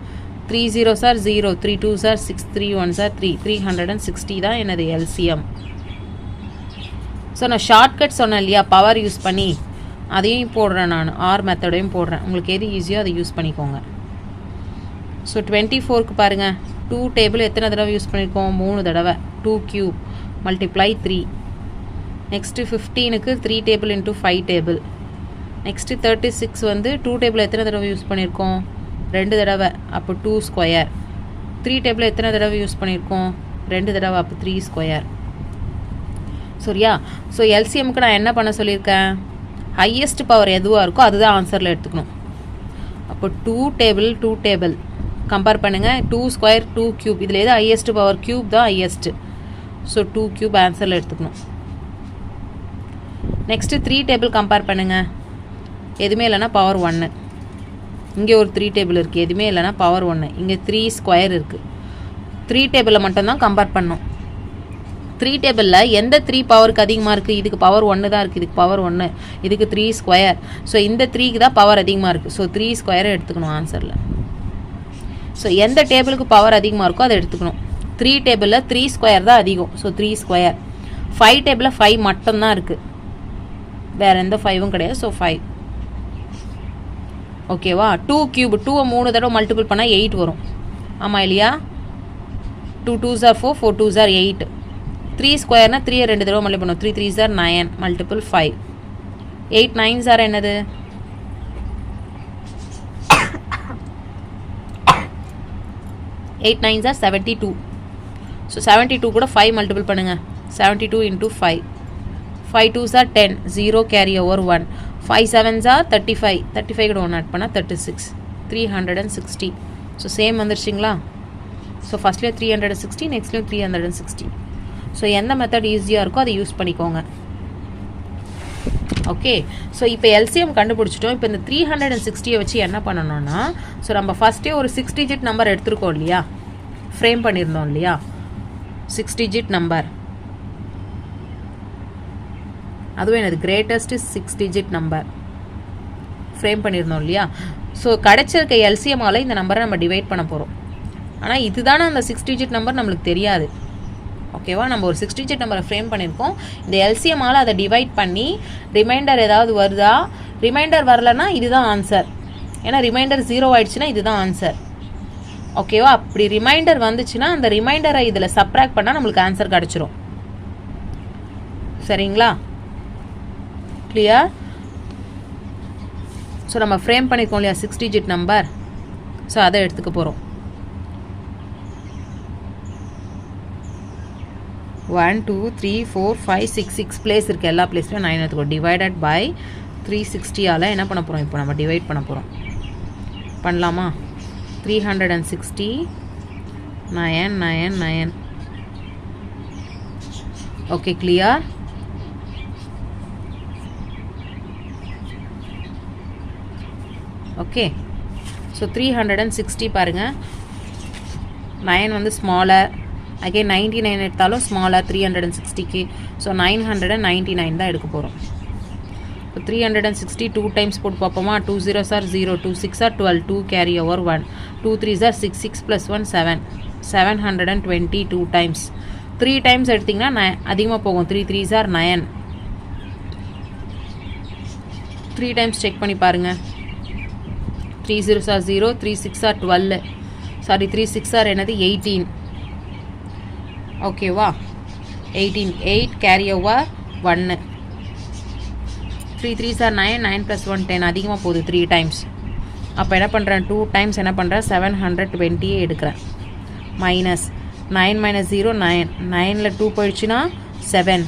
3 0s are 0, 3 2s are 6, 3 1s are 3, 360 தான் எனது எல்சிஎம். ஸோ நான் ஷார்ட்கட் சொன்னேன் இல்லையா, பவர் யூஸ் பண்ணி, அதையும் போடுறேன், நான் ஆர் மெத்தடையும் போடுறேன். உங்களுக்கு எது ஈஸியோ அதை யூஸ் பண்ணிக்கோங்க. ஸோ 24க்கு பாருங்கள், 2 டேபிள் எத்தனை தடவை யூஸ் பண்ணியிருக்கோம், 3 தடவை. 2 cube மல்டிப்ளை 3. நெக்ஸ்ட்டு 15க்கு 3 டேபிள் இன்ட்டு 5 டேபிள். நெக்ஸ்ட்டு 36 வந்து 2 டேபிள் எத்தனை தடவை யூஸ் பண்ணியிருக்கோம், 2 தடவை. அப்போ 2 ஸ்கொயர். 3 டேபிள் எத்தனை தடவை யூஸ் பண்ணியிருக்கோம், 2 தடவை. அப்போ 3 ஸ்கொயர். சரியா? ஸோ எல்சிஎம்க்கு நான் என்ன பண்ண சொல்லியிருக்கேன், ஹையஸ்ட் பவர் எதுவாக இருக்கோ அதுதான் ஆன்சரில் எடுத்துக்கணும். அப்போ 2 டேபிள் கம்பேர் பண்ணுங்கள். 2 ஸ்கொயர் 2 க்யூப், இதில் எது ஹையஸ்ட் பவர், க்யூப் தான் ஹையஸ்ட்டு. ஸோ 2 க்யூப் ஆன்சரில் எடுத்துக்கணும். நெக்ஸ்ட்டு 3 டேபிள் கம்பேர் பண்ணுங்கள். எதுவுமே இல்லைனா பவர் 1. இங்கே ஒரு 3 டேபிள் இருக்குது, எதுவுமே இல்லைனா பவர் 1. இங்கே 3 ஸ்கொயர் இருக்குது. 3 டேபிளில் மட்டும்தான் கம்பேர் பண்ணோம். 3 டேபிளில் எந்த 3 பவருக்கு அதிகமாக இருக்குது, இதுக்கு பவர் 1 தான் இருக்குது, இதுக்கு பவர் 1, இதுக்கு 3 ஸ்கொயர். ஸோ இந்த 3க்கு தான் பவர் அதிகமாக இருக்குது. ஸோ 3 ஸ்கொயரை எடுத்துக்கணும் ஆன்சரில். ஸோ எந்த டேபிளுக்கு பவர் அதிகமாக இருக்கோ அதை எடுத்துக்கணும். 3 டேபிளில் 3 ஸ்கொயர் தான் அதிகம். So 3 square. 5 டேபிளில் 5 மட்டும்தான் இருக்குது, வேறு எந்த 5ம் கிடையாது. ஸோ 5. ஓகேவா? 2 கியூப், 2 3 தடவை மல்டிபிள் பண்ணால் 8 வரும். ஆமாம் இல்லையா? 2 2s are 4, 4 2s are 8. 3 ஸ்கொயர்னா 3 2 தடவை மல்டிபிள் பண்ணும். 3 3s are 9 multiple 5. 8 9s are என்னது, 8 9s are 72. ஸோ 72 கூட 5 மல்டிபிள் பண்ணுங்கள். 72 into 5. 5 2s are 10, 0 carry over 1. 5 7s are 35, 35 கூட 1 ஆட் பண்ணால் 36, 360. ஸோ சேம் வந்துருச்சிங்களா? ஸோ ஃபஸ்ட்லேயே 360, நெக்ஸ்ட்லேயும் 360. ஸோ எந்த மெத்தட் ஈஸியாக இருக்கோ அதை யூஸ் பண்ணிக்கோங்க. ஓகே. ஸோ இப்போ எல்சிஎம் கண்டுபிடிச்சிட்டோம். இப்போ இந்த 360 வச்சு என்ன பண்ணணும்னா, ஸோ நம்ம ஃபஸ்ட்டே ஒரு 6 டிஜிட் நம்பர் எடுத்துருக்கோம் இல்லையா, ஃப்ரேம் பண்ணியிருந்தோம் இல்லையா, 6 டிஜிட் நம்பர். அதுவும் எனது கிரேட்டஸ்ட் 6 டிஜிட் நம்பர் ஃப்ரேம் பண்ணியிருந்தோம் இல்லையா. ஸோ கிடைச்சிருக்க எல்சிஎம்மால் இந்த நம்பரை நம்ம டிவைட் பண்ண போகிறோம். ஆனால் இதுதானே அந்த 6 டிஜிட் நம்பர் நம்மளுக்கு தெரியாது. ஓகேவா? நம்ம ஒரு 6 டிஜிட் நம்பரை ஃப்ரேம் பண்ணியிருக்கோம். இந்த எல்சிஎம்மால் அதை டிவைட் பண்ணி ரிமைண்டர் ஏதாவது வருதா, ரிமைண்டர் வரலன்னா இதுதான் ஆன்சர். ஏன்னா ரிமைண்டர் 0 ஆயிடுச்சுன்னா இதுதான் ஆன்சர். ஓகேவா? அப்படி ரிமைண்டர் வந்துச்சுன்னா அந்த ரிமைண்டரை இதில் சப்ராக்ட் பண்ணால் நம்மளுக்கு ஆன்சர் கிடச்சிரும். சரிங்களா? கிளியர்? ஸோ நம்ம ஃப்ரேம் பண்ணியிருக்கோம் இல்லையா 6 டிஜிட் நம்பர், ஸோ அதை எடுத்துக்க போகிறோம். 1 2 3 4 5 6 6 பிளேஸ் இருக்குது, எல்லா பிளேஸ்லையும் 9 எடுத்துக்கோ. டிவைடட் பை 360ஆல் என்ன பண்ண போகிறோம், இப்போ நம்ம டிவைட் பண்ண போகிறோம். பண்ணலாமா? 360 9 9 9. Okay, clear? ஓகே, ஸோ 360 பாருங்கள், 9 வந்து ஸ்மாலர், அகெயின் 99 எடுத்தாலும் ஸ்மாலர் 360க்கு. ஸோ 999 தான் எடுக்க போகிறோம். இப்போ 360 2 டைம்ஸ் போட்டு பார்ப்போமா? 2 0s are 0, 2 6 are 12, 2 carry over 1, 2 3s are 6, 6 plus 1 7, 720 2 times. 3 times எடுத்திங்கன்னா அதிகமாக போகும். 3 3s are 9. 3 டைம்ஸ் செக் பண்ணி பாருங்கள். 3 0s are 0, 3 6 are 12, sorry 3 6 are என்னது 18. ஓகேவா? 18, 8 carry over 1, 3 3s are 9, 9 plus 1 10, அதிகமாக போகுது 3 டைம்ஸ். அப்போ என்ன பண்ணுறேன், 2 டைம்ஸ் என்ன பண்ணுறேன், 720 எடுக்கிறேன். மைனஸ் 9 minus 0 9, 9ல் 2 போயிடுச்சுன்னா 7,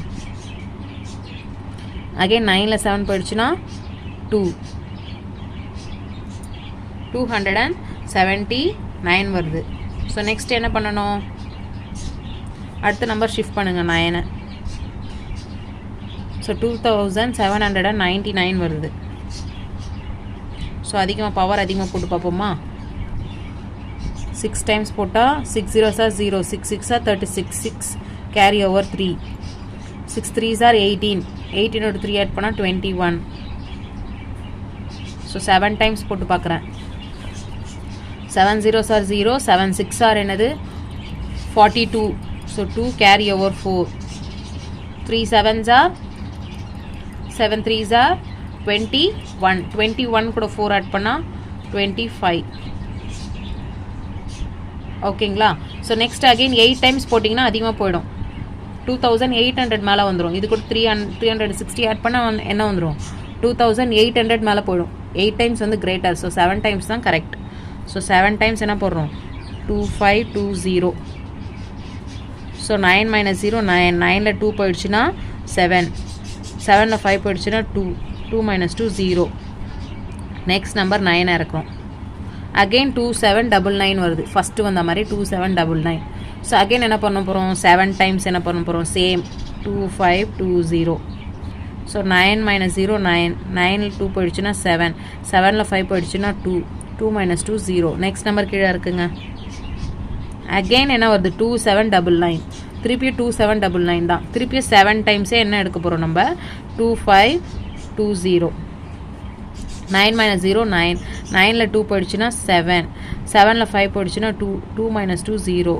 அகெயின் 9ல் 7 போயிடுச்சுன்னா 2, 279 வருது. ஸோ நெக்ஸ்ட் என்ன பண்ணணும், அடுத்த நம்பர் ஷிஃப்ட் பண்ணுங்கள் 9. ஸோ 2799 வருது. ஸோ பவர் அதிகமாக போட்டு பார்ப்போமா? 6 டைம்ஸ் போட்டால் 6 0s are 0, 6 6 are 36, 6 carry over 3, 6 3s are 18, 18 3 add பண்ணால் 21. ஸோ 7 டைம்ஸ் போட்டு பார்க்குறேன். 7 0s are 0, 7 6 are என்னது 42, so 2 carry over 4, 3 7s are 7 3s are 21, 21 கூட 4 ஆட் பண்ணால் 25. ஓகேங்களா? ஸோ நெக்ஸ்ட் அகெயின் 8 டைம்ஸ் போட்டிங்கன்னா அதிகமாக போயிடும். 2800 மேலே வந்துடும். இது கூட 360 ஆட் பண்ணால் என்ன வந்துடும், 2800 மேலே போயிடும். 8 டைம்ஸ் வந்து கிரேட்டர். ஸோ 7 டைம்ஸ் தான் கரெக்ட். ஸோ 7 டைம்ஸ் என்ன போடுறோம், 2520. ஸோ 9 minus 0 9, 9ல் 2 போயிடுச்சுன்னா 7, 7ல் 5 போயிடுச்சுன்னா 2, 2 minus 2 0. Next number 9 இறக்குறோம். அகெயின் 2799 வருது. ஃபஸ்ட்டு வந்த மாதிரி 2799. ஸோ அகெயின் என்ன பண்ண போகிறோம், 7 டைம்ஸ் என்ன பண்ண போகிறோம், சேம் 2520. ஸோ 9 minus 0 9, 9ல் 2 போயிடுச்சுன்னா 7, 7ல் 5 போயிடுச்சுன்னா 2, 2 minus 2 0. நெக்ஸ்ட் நம்பர் கீழே இருக்குங்க. அகெயின் என்ன வருது, 2799. திருப்பியும் 2799 தான். திருப்பியும் 7 டைம்ஸே என்ன எடுக்க போகிறோம் நம்ம, 2520. 9 minus 0 9, 9ல் 2 போயிடுச்சுன்னா 7, 7ல் 5 போயிடுச்சுன்னா 2, 2 minus 2 0.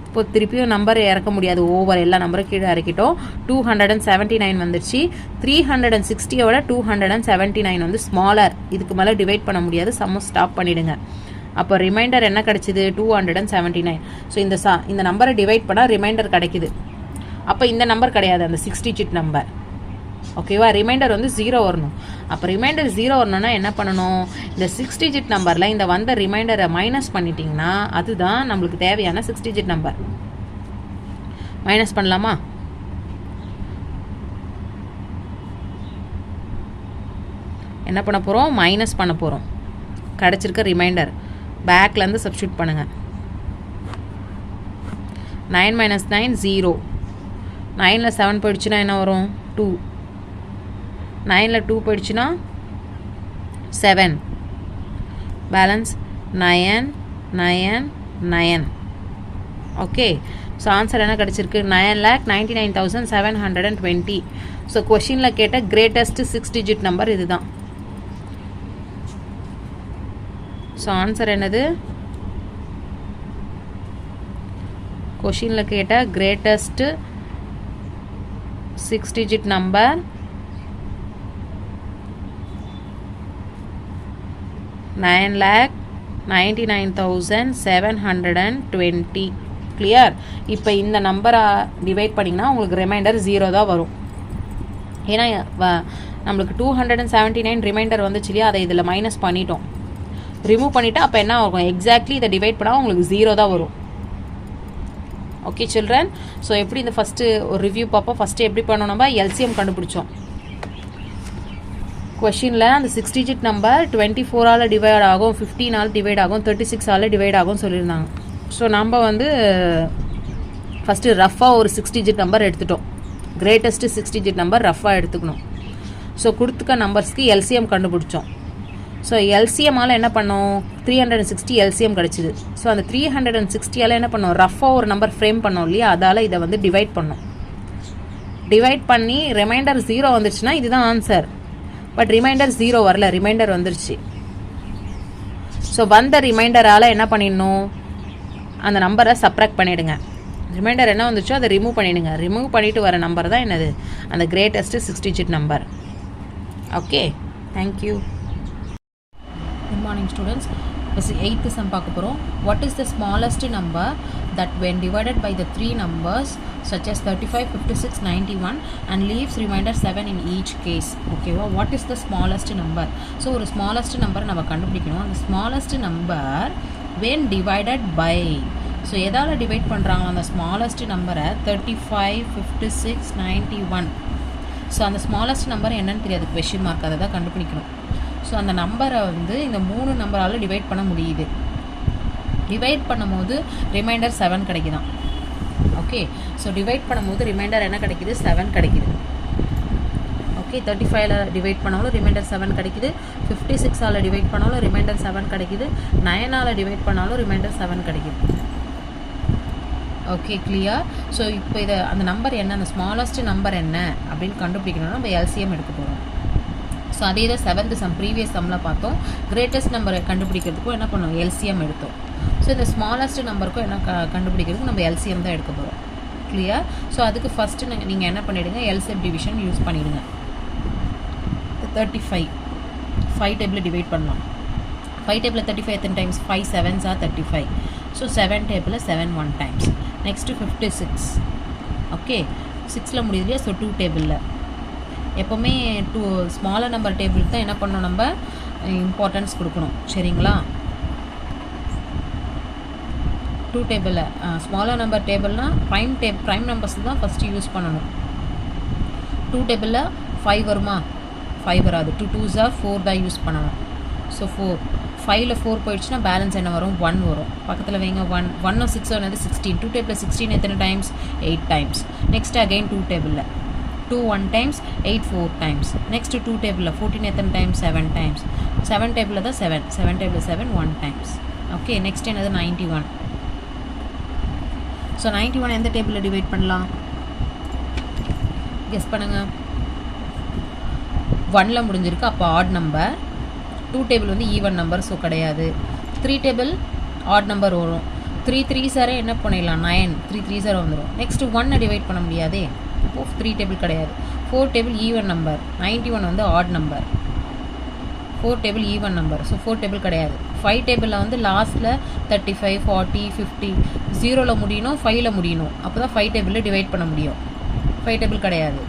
இப்போ திருப்பியும் நம்பர் இறக்க முடியாது, ஓவர் எல்லா நம்பரும் கீழே இறக்கிட்டோம். 279 வந்துடுச்சு. 360யோட 279 வந்து ஸ்மாலர். இதுக்கு மேலே டிவைட் பண்ண முடியாது. சம்ம ஸ்டாப் பண்ணிவிடுங்க. அப்போ ரிமைண்டர் என்ன கிடச்சிது, 279. ஸோ இந்த நம்பரை டிவைட் பண்ணால் ரிமைண்டர் கிடைக்குது. அப்போ இந்த நம்பர் கிடையாது, அந்த 6 digit நம்பர். ஓகேவா? ரிமைண்டர் வந்து 0 வரணும். அப்போ ரிமைண்டர் 0 வரணும்னா என்ன பண்ணணும், இந்த 6 digit நம்பரில் இந்த வந்த ரிமைண்டரை மைனஸ் பண்ணிட்டீங்கன்னா அதுதான் நம்மளுக்கு தேவையான 6 digit நம்பர். மைனஸ் பண்ணலாமா? என்ன பண்ண போகிறோம், மைனஸ் பண்ண போகிறோம். கிடச்சிருக்க ரிமைண்டர் பேக்லேருந்து சப்ஸ்டியூட் பண்ணுங்கள். 9 minus 9 0, 9ல் 7 போயிடுச்சுன்னா என்ன வரும், 2, 9ல் 2 போயிடுச்சுன்னா 7, பேலன்ஸ் 9 9 9. ஓகே, ஸோ ஆன்சர் என்ன கிடச்சிருக்கு, 9,99,720. ஸோ கொஷினில் கேட்ட கிரேட்டஸ்ட் 6 digit நம்பர் இது தான். ஸோ ஆன்சர் என்னது, கொஷினில் கேட்ட கிரேட்டஸ்ட் 6 digit நம்பர் 9,99,720. கிளியர்? இப்போ இந்த நம்பரை டிவைட் பண்ணிங்கன்னா உங்களுக்கு ரிமைண்டர் 0 தான் வரும். ஏன்னா நம்மளுக்கு 279 ரிமைண்டர் வந்துச்சு இல்லையா, அதை இதில் மைனஸ் பண்ணிட்டோம், ரிமூவ் பண்ணிவிட்டு அப்போ என்ன ஆகும், எக்ஸாக்ட்லி இதை டிவைட் பண்ணால் உங்களுக்கு 0 தான் வரும். ஓகே சில்ட்ரன், ஸோ எப்படி இந்த ஃபஸ்ட்டு ஒரு ரிவ்யூ பார்ப்போம். ஃபஸ்ட்டு எப்படி பண்ணோம், நம்ம எல்சிஎம் கண்டுபிடிச்சோம். கொஷினில் அந்த 6 digit நம்பர் 24ஆல் டிவைட் ஆகும், 15ஆல் டிவைட் ஆகும், 36ஆல் டிவைட் ஆகும் சொல்லியிருந்தாங்க. ஸோ நம்ம வந்து ஃபஸ்ட்டு ரஃபாக ஒரு 6 digit நம்பர் எடுத்துட்டோம். கிரேட்டஸ்ட்டு 6 digit நம்பர் ரஃபாக எடுத்துக்கணும். ஸோ கொடுத்துக்க நம்பர்ஸ்க்கு எல்சிஎம் கண்டுபிடிச்சோம். ஸோ எல்சிஎம்மால் என்ன பண்ணோம் 360 எல்சிஎம் கிடச்சிது. ஸோ அந்த 360ஆல் என்ன பண்ணோம் ரஃபாக ஒரு நம்பர் ஃப்ரேம் பண்ணோம் இல்லையா, அதால் இதை வந்து டிவைட் பண்ணோம். டிவைட் பண்ணி ரிமைண்டர் 0 வந்துருச்சுன்னா இதுதான் ஆன்சர். பட் ரிமைண்டர் 0 வரல, ரிமைண்டர் வந்துருச்சு. ஸோ வந்த ரிமைண்டரால் என்ன பண்ணிடணும், அந்த நம்பரை சப்ராக்ட் பண்ணிவிடுங்க. ரிமைண்டர் என்ன வந்துச்சோ அதை ரிமூவ் பண்ணிவிடுங்க. ரிமூவ் பண்ணிவிட்டு வர நம்பர் தான் என்னது அந்த greatest 6 digit number. Okay, thank you. Good morning students. இப்போ 8th சம் பார்க்க போகிறோம். What is the smallest number that when divided by the 3 numbers such as 35, 56, 91 and leaves remainder 7 in each case. ஓகேவா, what is the smallest number? So ஒரு smallest நம்பரை நம்ம கண்டுபிடிக்கணும். அந்த smallest number when divided by, so எதால் divide பண்ணுறாங்க அந்த smallest நம்பரை 35, 56, 91. ஸோ அந்த ஸ்மாலஸ்ட் நம்பர் என்னன்னு தெரியாது, கொஷின் மார்க், அதை தான் கண்டுபிடிக்கணும். ஸோ அந்த நம்பரை வந்து இந்த 3 நம்பரால் டிவைட் பண்ண முடியுது. டிவைட் பண்ணும்போது ரிமைண்டர் 7 கிடைக்குதான். ஓகே, ஸோ டிவைட் பண்ணும்போது ரிமைண்டர் என்ன கிடைக்குது 7 கிடைக்குது. ஓகே, 35ஆல் டிவைட் பண்ணாலும் ரிமைண்டர் 7 கிடைக்குது. 56ஆல் டிவைட் பண்ணாலும் ரிமைண்டர் 7 கிடைக்குது. 9ஆல் டிவைட் பண்ணாலும் ரிமைண்டர் 7 கிடைக்குது. Okay, clear. ஸோ இப்போ இதை அந்த நம்பர் என்ன, அந்த ஸ்மாலஸ்ட் நம்பர் என்ன அப்படின்னு கண்டுபிடிக்கணும்னா நம்ம எல்சிஎம் எடுக்க போகிறோம். ஸோ அதே தான் 7th சம் ப்ரீவியஸ் சம்மில் பார்த்தோம். கிரேட்டஸ்ட் நம்பரை கண்டுபிடிக்கிறதுக்கும் என்ன பண்ணோம், எல்சிஎம் எடுத்தோம். ஸோ இந்த ஸ்மாலஸ்ட் நம்பருக்கும் என்ன கண்டுபிடிக்கிறதுக்கு நம்ம எல்சிஎம் தான் எடுக்க போகிறோம். கிளியர். ஸோ அதுக்கு ஃபஸ்ட்டு நீங்கள் என்ன பண்ணிவிடுங்க, எல்சிஎம் டிவிஷன் யூஸ் பண்ணிவிடுங்க. 35 5 டேபிளில் டிவைட் பண்ணலாம். 5 டேபிளில் 35 எத்தனை டைம்ஸ், 5 7s are 35. ஸோ 7 டேபிளில் 7 1 டைம்ஸ். நெக்ஸ்ட்டு 56. ஓகே, 6ல் முடியுது இல்லையா, ஸோ 2 டேபிளில் எப்போவுமே ஸ்மாலர் நம்பர் டேபிளுக்கு தான் என்ன பண்ணணும், நம்ம இம்பார்ட்டன்ஸ் கொடுக்கணும். சரிங்களா, 2 டேபிளில் ஸ்மாலர் நம்பர் டேபிள்னால் ப்ரைம் நம்பர்ஸ் தான் ஃபஸ்ட்டு யூஸ் பண்ணணும். 2 டேபிளில் 5 வருமா, 5 வராது. 2 2s are 4 தான் யூஸ் பண்ணணும். ஸோ 4 5ல் 4 போயிடுச்சுன்னா பேலன்ஸ் என்ன வரும், 1 வரும். பக்கத்தில் வைங்க 1 1 6 வந்து 16. 2 டேபிளில் 16 எத்தனை டைம்ஸ், 8 டைம்ஸ். நெக்ஸ்ட் அகைன் 2 டேபிளில் 2 1 டைம்ஸ், 8 4 டைம்ஸ். நெக்ஸ்ட் 2 டேபிளில் 14 எத்தனை டைம்ஸ், 7 டைம்ஸ். 7 டேபிளில் தான் 7 டேபிளில் 7 1 டைம்ஸ். ஓகே, நெக்ஸ்ட் என்னது 91. ஸோ 91 எந்த டேபிளில் டிவைட் பண்ணலாம், கெஸ் பண்ணுங்கள். 1ல் முடிஞ்சிருக்கு, அப்போ ஆட் நம்பர். 2 டேபிள் வந்து ஈவன் நம்பர், ஸோ கிடையாது. 3 டேபிள் ஆட் நம்பர் வரும். 3 3s என்ன பண்ணிடலாம், 9 3 3s வந்துடும். நெக்ஸ்ட்டு 1 டிவைட் பண்ண முடியாதே, அப்போது 3 டேபிள் கிடையாது. 4 டேபிள் ஈவன் நம்பர், 91 வந்து add number. 4 table even number, so 4 table கிடையாது. 5 டேபிளில் வந்து லாஸ்ட்டில் 35 40 50 0ல் முடியணும், 5ல் முடியணும். அப்போ தான் 5 டேபிளில் டிவைட் பண்ண முடியும். 5 டேபிள் கிடையாது.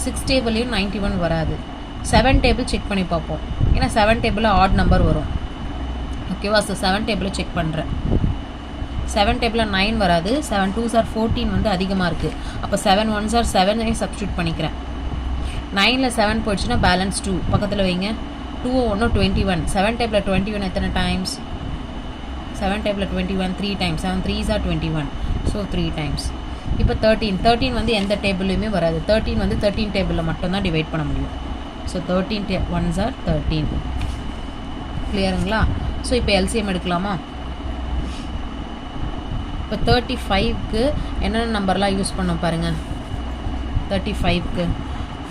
6 டேபிளையும் 91 வராது. 7 டேபிள் செக் பண்ணி பார்ப்போம், ஏன்னா 7 டேபிளில் ஆட் நம்பர் வரும். ஓகேவா, ஸோ 7 டேபிளில் செக் பண்ணுறேன். 7 டேபிளில் 9 வராது. 7 2s are 14 வந்து அதிகமாக இருக்குது. அப்போ 7 1s are 7 சப்ஸ்டியூட் பண்ணிக்கிறேன். 9ல் 7 போயிடுச்சுன்னா பேலன்ஸ் 2 பக்கத்தில் வைங்க. 2 1 21. 7 டேபிளில் 21 எத்தனை டைம்ஸ், 7 டேபிளில் 21 3 times. 7 3s are 21, so 3 times. இப்போ 13 வந்து எந்த டேபிள்லையுமே வராது. 13 வந்து 13 டேபிளில் மட்டும்தான் டிவைட் பண்ண முடியும். So 13 1s are 13. கிளியருங்களா? ஸோ இப்போ எல்சிஎம் எடுக்கலாமா? இப்போ 35க்கு என்னென்ன நம்பர்லாம் யூஸ் பண்ணோம் பாருங்கள். 35க்கு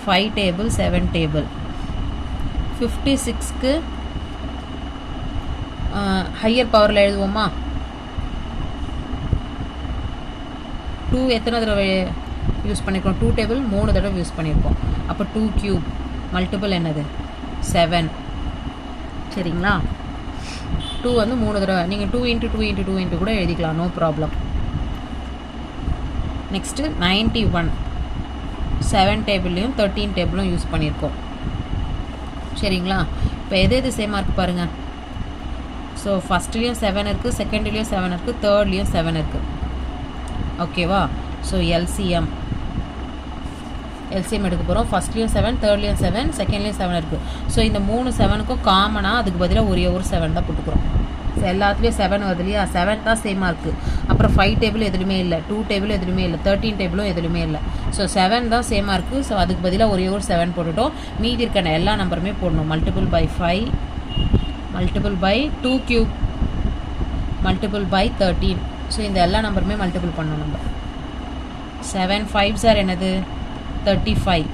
5 டேபிள் 7 டேபிள். 56க்கு ஹையர் பவரில் எழுதுவோமா? 2 எத்தனை தடவை யூஸ் பண்ணியிருக்கோம், 2 டேபிள் 3 தடவை யூஸ் பண்ணியிருக்கோம். அப்போ 2 கியூப் மல்டிபிள் என்னது 7. சரிங்களா, 2 வந்து 3 தடவை. நீங்கள் 2 × 2 × 2 × கூட எழுதிக்கலாம், நோ ப்ராப்ளம். நெக்ஸ்ட்டு 91 7 டேபிள்லையும் 13 டேபிளும் யூஸ் பண்ணியிருக்கோம். சரிங்களா, இப்போ எது சேமாக இருக்குது பாருங்கள். ஸோ ஃபஸ்ட்லேயும் 7 இருக்குது, செகண்ட்லேயும் 7 இருக்குது, தேர்ட்லேயும் 7 இருக்குது. ஓகேவா, ஸோ எல்சிஎம் எடுக்க போகிறோம். ஃபஸ்ட்லேயும் 7, தேர்ட்லேயும் 7, செகண்ட்லேயும் 7 இருக்குது. ஸோ இந்த 3 7க்கும் காமனாக அதுக்கு பதிலாக ஒரே ஒரு 7 தான் போட்டுக்கிறோம். ஸோ எல்லாத்துலேயும் 7 வருது இல்லையா, 7 தான் சேமாக இருக்குது. அப்புறம் 5 டேபிள் எதுலையுமே இல்லை, 2 டேபிள் எதுலையுமே இல்லை, 13 டேபிளும் எதுலையுமே இல்லை. ஸோ 7 தான் சேமாக இருக்குது. ஸோ அதுக்கு பதிலாக ஒரே ஒரு 7 போட்டுட்டோம். மீதி இருக்க எல்லா நம்பருமே போடணும். Multiple by 5 multiple by 2 cube multiple by 13. So இந்த எல்லா நம்பருமே மல்டிபிள் பண்ணணும் நம்ம. 7 5s ஆர் என்னது 35.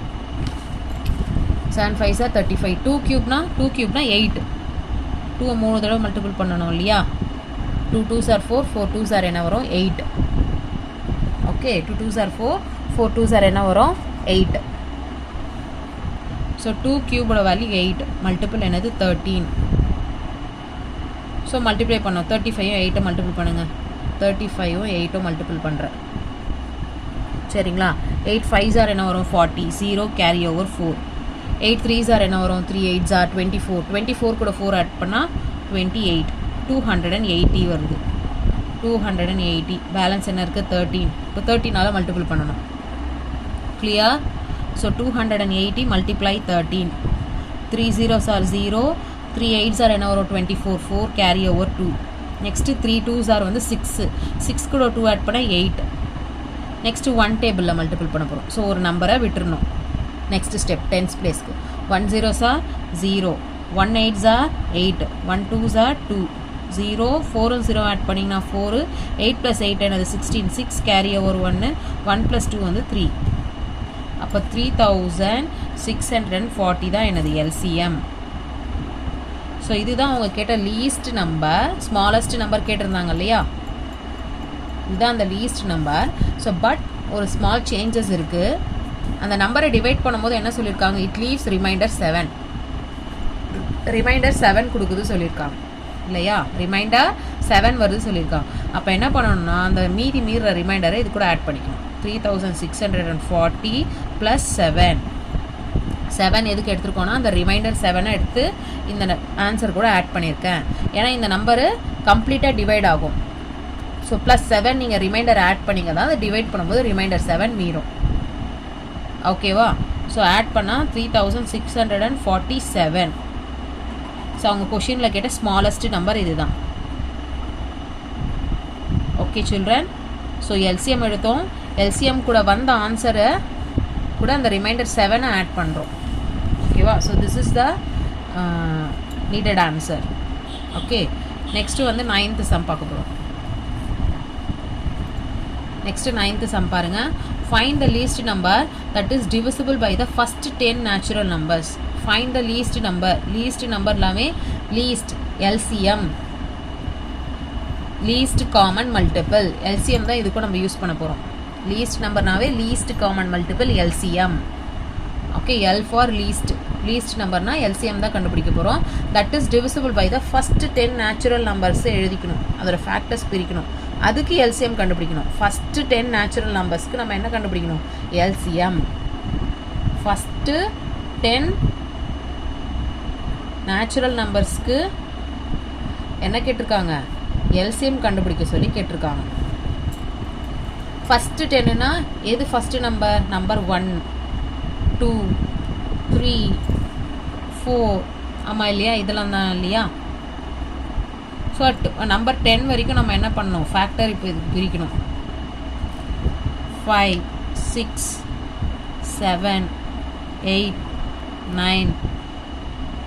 7 5s ஆர் 35. 2 கியூப்னா 8. 2 3 தடவை மல்டிபிள் பண்ணணும் இல்லையா. 2 2s ஆர் 4. 4 2s ஆர் என்ன வரும் 8. Okay 2 2s R 4. 4 2s R என்ன வரும் 8. So 2 கியூபோட value 8. மல்டிபிள் என்னது 13. ஸோ மல்டிப்ளை பண்ணோம். 35 8 மல்டிபிள் பண்ணுங்கள். 35 8 மல்டிபிள் பண்ணுறேன் சரிங்களா. 8 5s ஆர் என்ன வரும் 40. 0 கேரி ஓவர் 4. 8 3s ஆர் என்ன வரும் 3 8s ஆர் 24. 24 கூட 4 ஆட் பண்ணால் 28. 280 வருது. 280 பேலன்ஸ் என்ன இருக்குது 13. இப்போ 13ஆல் மல்டிபிள் பண்ணணும். Clear. So 280 multiply 13. 3 0s are 0. 3 8s are என்ன வரும் 24. 4 carry over 2. Next 3 2s R வந்து 6. 6 கூட 2 ஆட் பண்ணால் 8. நெக்ஸ்ட்டு 1 டேபிளில் மல்டிபிள் பண்ண போகிறோம். ஸோ ஒரு நம்பரை விட்டுருணும். நெக்ஸ்ட்டு ஸ்டெப் 10s பிளேஸ்க்கு 1 0s are 0. 1 8s R 8. 1 2s R 2. 0 4 0 add பண்ணிங்கன்னா 4. 8 + 8 என்னது 16. 6 கேரி ஓவர் 1. 1 + 2 வந்து 3. அப்போ 3640 தான் என்னது எல்சிஎம். ஸோ இதுதான் அவங்க கேட்ட லீஸ்ட் நம்பர். ஸ்மாலஸ்ட் நம்பர் கேட்டிருந்தாங்க இல்லையா. இதுதான் அந்த லீஸ்ட் நம்பர். ஸோ பட் ஒரு ஸ்மால் சேஞ்சஸ் இருக்குது. அந்த நம்பரை டிவைட் பண்ணும்போது என்ன சொல்லியிருக்காங்க, இட் லீவ்ஸ் ரிமைண்டர் 7. ரிமைண்டர் 7 கொடுக்குது சொல்லியிருக்காங்க இல்லையா. ரிமைண்டர் 7 வருது சொல்லியிருக்காங்க. அப்போ என்ன பண்ணணும்னா அந்த மீதி மீற ரிமைண்டரை இது கூட ஆட் பண்ணிக்கணும். 3640 + 7. 7 எதுக்கு எடுத்துருக்கோன்னா அந்த ரிமைண்டர் 7 எடுத்து இந்த ஆன்சர் கூட ஆட் பண்ணியிருக்கேன். ஏன்னா இந்த நம்பரு கம்ப்ளீட்டாக டிவைட் ஆகும். ஸோ +7 நீங்கள் ரிமைண்டர் ஆட் பண்ணிங்க தான் அதை டிவைட் பண்ணும்போது ரிமைண்டர் 7 மீறும். ஓகேவா. ஸோ ஆட் பண்ணால் 3647. ஸோ அவங்க கொஷினில் கேட்ட ஸ்மாலஸ்ட் நம்பர் இது தான். Okay children. ஸோ எல்சிஎம் எடுத்தோம். எல்சிஎம் கூட வந்த ஆன்சரை கூட அந்த ரிமைண்டர் 7 ஆட் பண்ணுறோம். ஓகேவா. So this is the needed answer. Okay. Next வந்து 9th சம் பார்க்க போகிறோம். நெக்ஸ்ட்டு 9th சம் பாருங்கள். Find the least number that is divisible by the first 10 natural numbers. Find the least number. Least number எல்லாமே least LCM, least common multiple. LCM தான் இதுக்கும் நம்ம use பண்ண போகிறோம். லீஸ்ட் நம்பர்னாவே least common multiple LCM. Okay. L for least. Least நம்பர்னா LCM தான் கண்டுபிடிக்க போகிறோம். That is divisible by the first 10 natural numbers எழுதிக்கணும். அதோட ஃபேக்டர்ஸ் பிரிக்கணும். அதுக்கு எல்சிஎம் கண்டுபிடிக்கணும். ஃபஸ்ட்டு 10 நேச்சுரல் நம்பர்ஸ்க்கு நம்ம என்ன கண்டுபிடிக்கணும் எல்சிஎம். ஃபஸ்ட்டு 10 நேச்சுரல் நம்பர்ஸ்க்கு என்ன கேட்டிருக்காங்க எல்சிஎம் கண்டுபிடிக்க சொல்லி கேட்டிருக்காங்க. ஃபஸ்ட்டு 10னா எது ஃபஸ்ட்டு நம்பர், நம்பர் 1 2 3 4. ஆமாம் இல்லையா, இதெல்லாம் தான் இல்லையா. ஸோ நம்பர் 10 வரைக்கும் நம்ம என்ன பண்ணணும் ஃபேக்டர் இப்போ இதுக்கு பிரிக்கணும். 5 6 7 8 9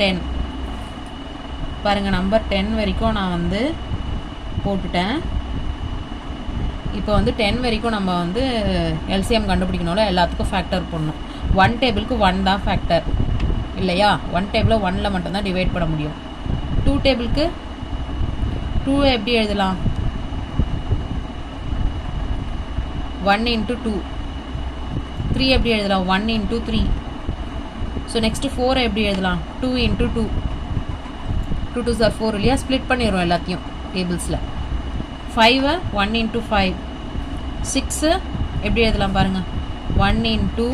10. பாருங்கள் நம்பர் 10 வரைக்கும் நான் வந்து போட்டுட்டேன். இப்போ வந்து 10 வரைக்கும் நம்ம வந்து எல்சிஎம் கண்டுபிடிக்கணும்ல, எல்லாத்துக்கும் ஃபேக்டர் போடணும். 1 டேபிளுக்கு 1 தான் ஃபேக்டர் இல்லையா. 1 டேபிளில் 1ல் மட்டும்தான் டிவைட் பண்ண முடியும். 2 டேபிளுக்கு 2 எப்படி எழுதலாம் 1 × 2. 3 எப்படி எழுதலாம் 1 × 3. ஸோ நெக்ஸ்ட்டு 4 எப்படி எழுதலாம் 2 × 2. 2 2s are 4 இல்லையா. ஸ்ப்ளிட் பண்ணிடுவோம் எல்லாத்தையும் டேபிள்ஸில். 5 1 × 5. 6 எப்படி எழுதலாம் பாருங்கள் 1 × 2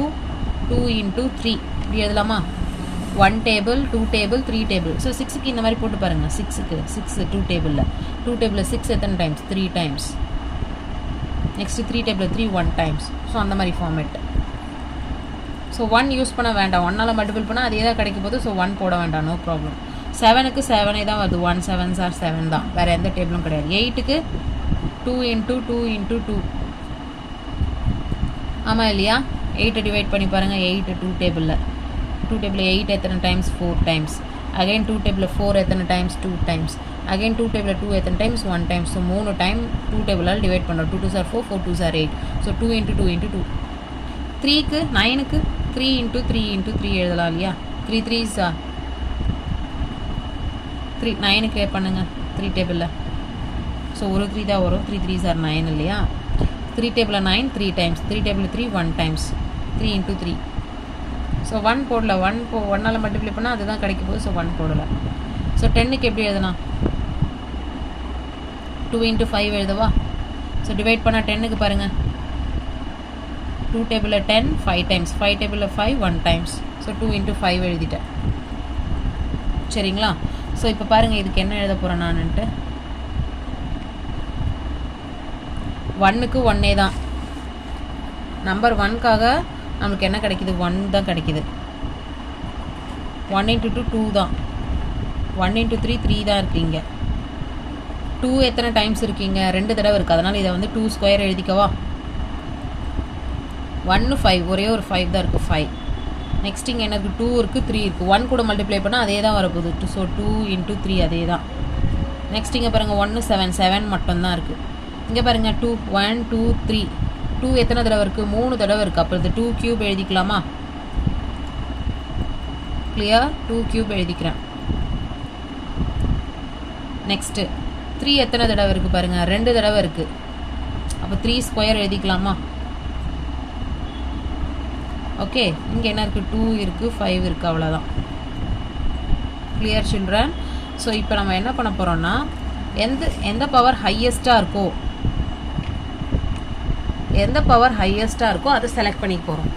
× 3 இப்படி எழுதலாமா. 1 டேபிள் 2 டேபிள் 3 டேபிள். ஸோ 6க்கு இந்த மாதிரி போட்டு பாருங்கள். 6க்கு 6 2 டேபிளில் 6 எத்தனை டைம்ஸ் 3 டைம்ஸ். நெக்ஸ்ட்டு 3 டேபிளில் 3 1 டைம்ஸ். ஸோ அந்த மாதிரி ஃபார்மேட். ஸோ 1 யூஸ் பண்ண வேண்டாம். 1ஆல் மல்டிபிள் பண்ணால் அதே தான் கிடைக்க போகுது. ஸோ 1 போட வேண்டாம், நோ ப்ராப்ளம். 7க்கு 7 தான் வருது. 1 7s are 7 தான், வேறு எந்த டேபிளும் கிடையாது. 8க்கு 2 × 2 × 2. ஆமாம் இல்லையா. 8 டிவைட் பண்ணி பாருங்கள். 8 2 டேபிளில் 8 எத்தனை டைம்ஸ் 4 டைம்ஸ். அகைன் 2 டேபிளில் 4 எத்தனை டைம்ஸ் 2 டைம்ஸ், அகைன் 2 டேபிளில் 2 எத்தனை டைம்ஸ் 1 டைம்ஸ். ஸோ 3 டைம் 2 டேபிளால் டிவைட் பண்ணுறோம். 2 2s are 4, 4 2s are 8. So 2 into 2 into 2. 3க்கு 9க்கு 3 into 3 into 3 எழுதலாம் இல்லையா? 3 3s 3, 9க்கு பண்ணுங்க 3 டேபிளில். ஸோ ஒரு 3 தான் வரும். 3 3s are 9 இல்லையா? 3 டேபிளில் 9 3 டைம்ஸ், 3 டேபிளில் 3 1 டைம்ஸ், 3 into 3. ஸோ 1 போடல, 1ஆல் மல்டிப்ளை பண்ணால் அதுதான் கிடைக்க போகுது. ஸோ 1 போடலை. ஸோ 10க்கு எப்படி எழுதலாம்? 2 into 5 எழுதவா? ஸோ டிவைட் பண்ணால் 10க்கு பாருங்கள், 2 டேபிளில் 10 5 டைம்ஸ், 5 டேபிளில் 5 1 டைம்ஸ். ஸோ 2 into 5 எழுதிட்டேன். சரிங்களா? ஸோ இப்போ பாருங்கள் இதுக்கு என்ன எழுத போகிறேன் நான்ட்டு. 1க்கு 1 தான். நம்பர் 1க்காக நம்மளுக்கு என்ன கிடைக்கிது? 1 தான் கிடைக்கிது. 1 into 2 2 தான். 1 into 3 3 தான் இருக்கீங்க. 2 எத்தனை டைம்ஸ் இருக்கீங்க? 2 தடவை இருக்குது. அதனால் இதை வந்து 2 ஸ்கொயர் எழுதிக்கவா? 1 5, ஒரே ஒரு 5 தான் இருக்குது, 5. நெக்ஸ்ட் இங்கே எனக்கு 2 இருக்குது 3 இருக்குது. 1 கூட மல்டிப்ளை பண்ணால் அதே தான் வரப்போகுது. ஸோ 2 into 3 அதே தான். நெக்ஸ்ட் இங்கே பாருங்கள் 1 7, 7 மட்டும்தான் இருக்குது. இங்கே பாருங்கள் 2 1 2 3, 2 எத்தனை தடவை இருக்குது? 3 தடவை இருக்குது. அப்போ இது 2 கியூப் எழுதிக்கலாமா? கிளியர்? 2 கியூப் எழுதிக்கிறேன். நெக்ஸ்ட்டு 3 எத்தனை தடவை இருக்குது பாருங்கள்? 2 தடவை இருக்குது. அப்போ 3 ஸ்கொயர் எழுதிக்கலாமா? ஓகே, இங்கே என்ன இருக்குது? 2 இருக்குது 5 இருக்குது, அவ்வளோதான். Clear children? ஸோ இப்போ நம்ம என்ன பண்ண போகிறோம்னா, எந்த பவர் ஹையஸ்ட்டாக இருக்கோ, எந்த பவர் ஹையஸ்ட்டாக இருக்கோ அதை செலக்ட் பண்ணிக்க போகிறோம்.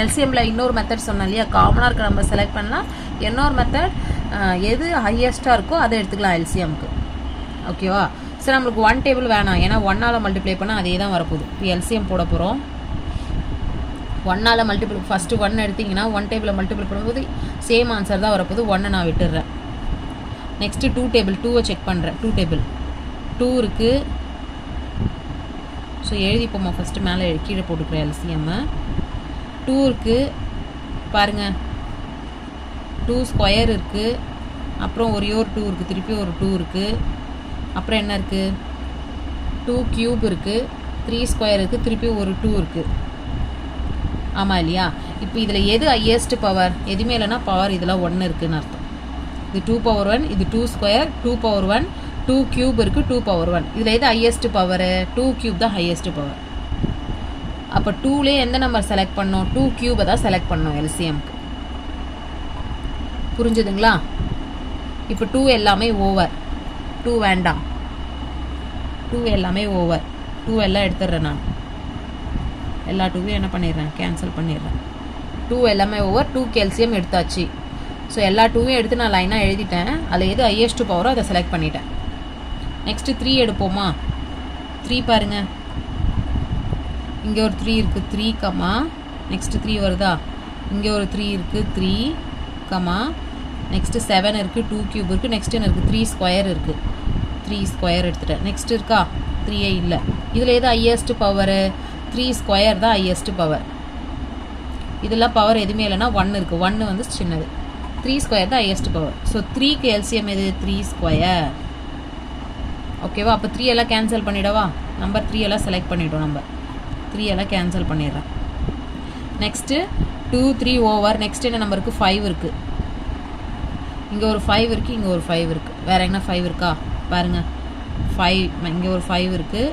எல்சிஎம்மில் இன்னொரு மெத்தட் சொன்னோம் இல்லையா? காமனாக இருக்க நம்ம செலக்ட் பண்ணலாம். இன்னொரு மெத்தட் எது ஹையஸ்ட்டாக இருக்கோ அதை எடுத்துக்கலாம் எல்சிஎம்க்கு. ஓகேவா? சரி, நம்மளுக்கு 1 டேபிள் வேணாம், ஏன்னா 1ஆல் மல்டிப்ளை பண்ணால் அதே தான் வரப்போகுது. இப்போ எல்சிஎம் போட போகிறோம். 1ஆல் மல்டிப்ளை, ஃபஸ்ட்டு 1 எடுத்திங்கன்னா 1 டேபிளில் மல்டிப்ளை பண்ணும்போது சேம் ஆன்சர் தான் வரப்போகுது. 1 நான் விட்டுடுறேன். நெக்ஸ்ட்டு 2 டேபிள், 2வை செக் பண்ணுறேன். 2 டேபிள் 2 இருக்குது. ஸோ எழுதிப்போமா, ஃபஸ்ட்டு மேலே கீழே போட்டுக்கிறேன் எல்சிஎம்மு. 2 இருக்குது பாருங்கள், 2 ஸ்கொயர் இருக்குது, அப்புறம் ஒரே ஒரு 2 இருக்குது, திருப்பி ஒரு 2 இருக்குது, அப்புறம் என்ன இருக்குது? 2 கியூப் இருக்குது, 3 ஸ்கொயர் இருக்குது, திருப்பி ஒரு 2 இருக்குது. ஆமாம் இல்லையா? இப்போ இதில் எது ஹையஸ்ட் பவர்? எதுவுமே இல்லைன்னா பவர் இதில் 1 இருக்குதுன்னு அர்த்தம். இது 2 power 1, இது 2 ஸ்கொயர், 2 power 1, 2 கியூப் இருக்குது, 2 power 1. இதில் எது ஹையஸ்ட் பவரு? 2 கியூப் தான் ஹையஸ்ட் பவர். அப்போ 2லே எந்த நம்பர் செலக்ட் பண்ணோம்? 2 கியூபை தான் செலக்ட் பண்ணோம் எல்சிஎம்க்கு. புரிஞ்சுதுங்களா? இப்போ 2 எல்லாமே ஓவர், 2 வேண்டாம், 2 எல்லாமே ஓவர். 2 எல்லாம் எடுத்துடுறேன் நான். எல்லா 2வையும் என்ன பண்ணிடுறேன்? கேன்சல் பண்ணிடுறேன். 2 எல்லாமே ஓவர். 2க்கு எல்சிஎம் எடுத்தாச்சு. ஸோ எல்லா 2வையும் எடுத்து நான் லைனாக எழுதிட்டேன். அதில் எது ஹையஸ்ட் பவரோ அதை செலக்ட் பண்ணிட்டேன். நெக்ஸ்ட்டு 3 எடுப்போமா? 3 பாருங்கள், இங்கே ஒரு 3 இருக்குது, 3 கமா, நெக்ஸ்ட்டு 3 வருதா? இங்கே ஒரு 3 இருக்குது, 3 கமா, நெக்ஸ்ட்டு 7 இருக்குது, 2 கியூப் இருக்குது, நெக்ஸ்ட் என்ன இருக்குது? 3 ஸ்கொயர் இருக்குது. 3 ஸ்கொயர் எடுத்துட்டேன். நெக்ஸ்ட் இருக்கா? 3 இல்லை. இதில் எது ஹையஸ்ட் பவரு? 3 ஸ்கொயர் தான் ஹையஸ்ட் பவர். இதெல்லாம் பவர் எதுவுமே இல்லைன்னா 1 இருக்குது. 1 வந்து சின்னது. 3 ஸ்கொயர் தான் ஹையஸ்ட் பவர். ஸோ 3க்கு எல்சிஎம் எது? 3 ஸ்கொயர். ஓகேவா? அப்போ 3 எல்லாம் கேன்சல் பண்ணிவிடவா? நம்பர் 3 எல்லாம் செலக்ட் பண்ணிவிட்டோம். நம்பர் 3 எல்லாம் கேன்சல் பண்ணிடுறேன். Next 2 3 over. நெக்ஸ்ட் என்ன நம்பருக்கு? 5 இருக்குது. இங்கே ஒரு 5 இருக்குது, இங்கே ஒரு 5 இருக்குது. வேறு எங்கன்னா 5 இருக்கா பாருங்கள்? 5, இங்கே ஒரு 5 இருக்குது.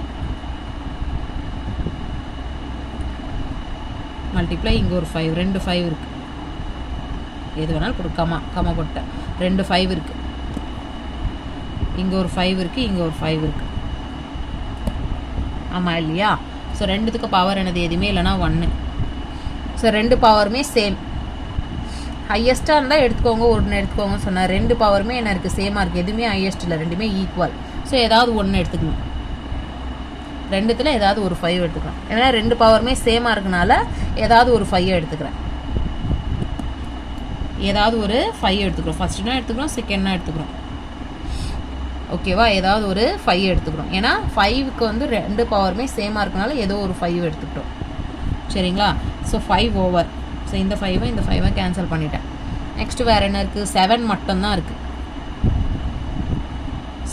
மல்டிப்ளை, இங்கே ஒரு 5, 2 5 இருக்குது. எது வேணாலும் கொடுக்காமா, கம்மா போட்டேன். 2 5 இருக்குது. இங்கே ஒரு 5 இருக்குது, இங்கே ஒரு 5 இருக்குது. ஆமாம் இல்லையா? ஸோ 2த்துக்கு பவர் என்னது? எதுவுமே இல்லைனா 1. So 2 பவருமே same. ஹையஸ்ட்டாக இருந்தால் எடுத்துக்கோங்க, 1 எடுத்துக்கோங்க சொன்னால். 2 பவருமே என்ன இருக்குது? சேமாக இருக்குது. எதுவுமே ஹையஸ்ட் இல்லை, ரெண்டுமே ஈக்குவல். ஸோ ஏதாவது 1 எடுத்துக்கணும். 2த்தில் ஏதாவது ஒரு 5 எடுத்துக்கலாம். ஏன்னா 2 பவருமே சேமாக இருக்கனால ஏதாவது ஒரு 5 எடுத்துக்கிறேன். ஏதாவது ஒரு 5 எடுத்துக்கிறோம். ஃபஸ்ட்டுனா எடுத்துக்கிறோம், செகண்ட்னா எடுத்துக்கிறோம். ஓகேவா? ஏதாவது ஒரு 5 எடுத்துக்கிறோம். ஏன்னா 5க்கு வந்து 2 பவருமே சேமாக இருக்கனால ஏதோ ஒரு 5 எடுத்துக்கிட்டோம். சரிங்களா? So 5 over. ஸோ இந்த 5 கேன்சல் பண்ணிட்டேன். நெக்ஸ்ட் வேறு என்ன இருக்குது? 7 மட்டும்தான் இருக்குது.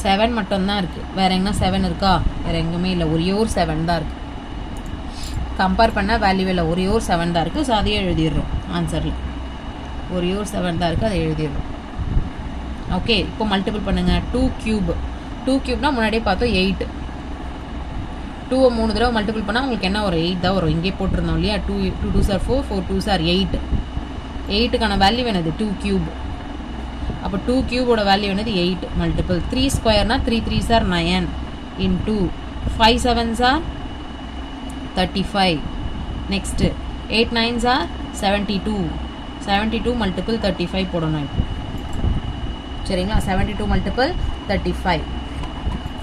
7 மட்டும்தான் இருக்குது. வேறு எங்கன்னா 7 இருக்கா? வேறு எங்கேயுமே இல்லை. ஒரே ஒரு 7 தான் இருக்குது. கம்பேர் பண்ண வேல்யூ இல்லை. ஒரே ஒரு 7 தான் இருக்குது. ஸோ அதையே எழுதிடுறோம் ஆன்சரில். ஒரே ஒரு 7 தான் இருக்குது, அதை எழுதிடுறோம். ஓகே, இப்போ மல்டிபிள் பண்ணுங்கள். 2 கியூப். 2 கியூப்னா முன்னாடியே பார்த்தோம் 8. 2 3 தடவை மல்டிபிள் பண்ணால் உங்களுக்கு என்ன வரும்? 8 தான் வரும். இங்கே போட்டிருந்தோம் இல்லையா? 2 2s are 4, 4 2s are 8. 8க்கான value என்னது? 2 கியூப். அப்போ 2 கியூபோட வேல்யூ என்னது? 8 multiple. 3 ஸ்கொயர்னா 3 3s are 9 into 5 7s are 35. Next 8 9s are 72. 72 multiple 35 போடணும். சரிங்களா? 72 மல்டிபிள் 35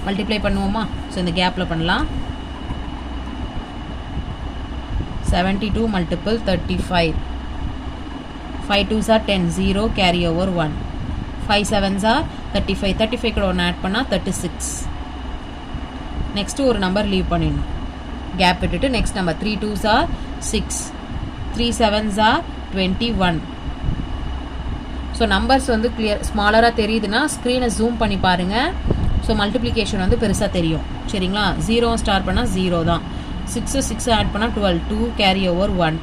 மல்டிப்ளை பண்ணுவோமா? ஸோ இந்த கேப்பில் பண்ணலாம். 72 multiple 35. 5 2s are 10, 0 carry over 1. 5 7s are 35. 35 கூட ஒன்று ஆட் பண்ணால் 36. நெக்ஸ்ட்டு ஒரு நம்பர் லீவ் பண்ணிடணும். கேப் விட்டுட்டு next number 3 2s are 6. 3 7s are 21. So numbers வந்து கிளியர் ஸ்மாலராக தெரியுதுன்னா ஸ்க்ரீனை ஜூம் பண்ணி பாருங்கள். ஸோ மல்டிப்ளிகேஷன் வந்து பெருசாக தெரியும். சரிங்களா? 0 ஸ்டார்ட் பண்ணால் 0 தான். 6 ஆட் பண்ணால் 12, 2 carry over 1.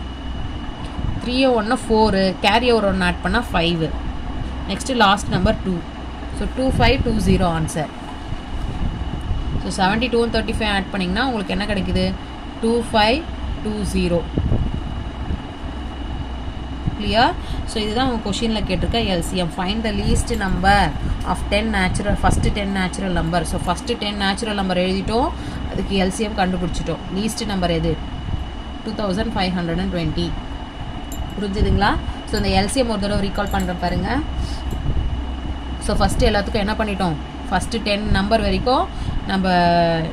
3 1 4 carry over 1 add பண்ணால் 5. Next last number 2. So 2520 answer. So 72 35 add பண்ணிங்கன்னா உங்களுக்கு என்ன கிடைக்குது? 2520. கிளியர்? ஸோ இதுதான் உங்கள் கொஷினில் கேட்டிருக்க LCM. Find the least number of 10 natural, first 10 natural number. So first 10 natural number எழுதிட்டோம், அதுக்கு எல்சிஎம் கண்டுபிடிச்சிட்டோம். லீஸ்ட் நம்பர் எது? 2520. புரிஞ்சுதுங்களா? ஸோ இந்த எல்சிஎம் ஒரு தடவை ரீகால் பண்ணுற பாருங்கள். ஸோ ஃபஸ்ட்டு எல்லாத்துக்கும் என்ன பண்ணிட்டோம்? ஃபஸ்ட்டு 10 நம்பர் வரைக்கும் நம்ம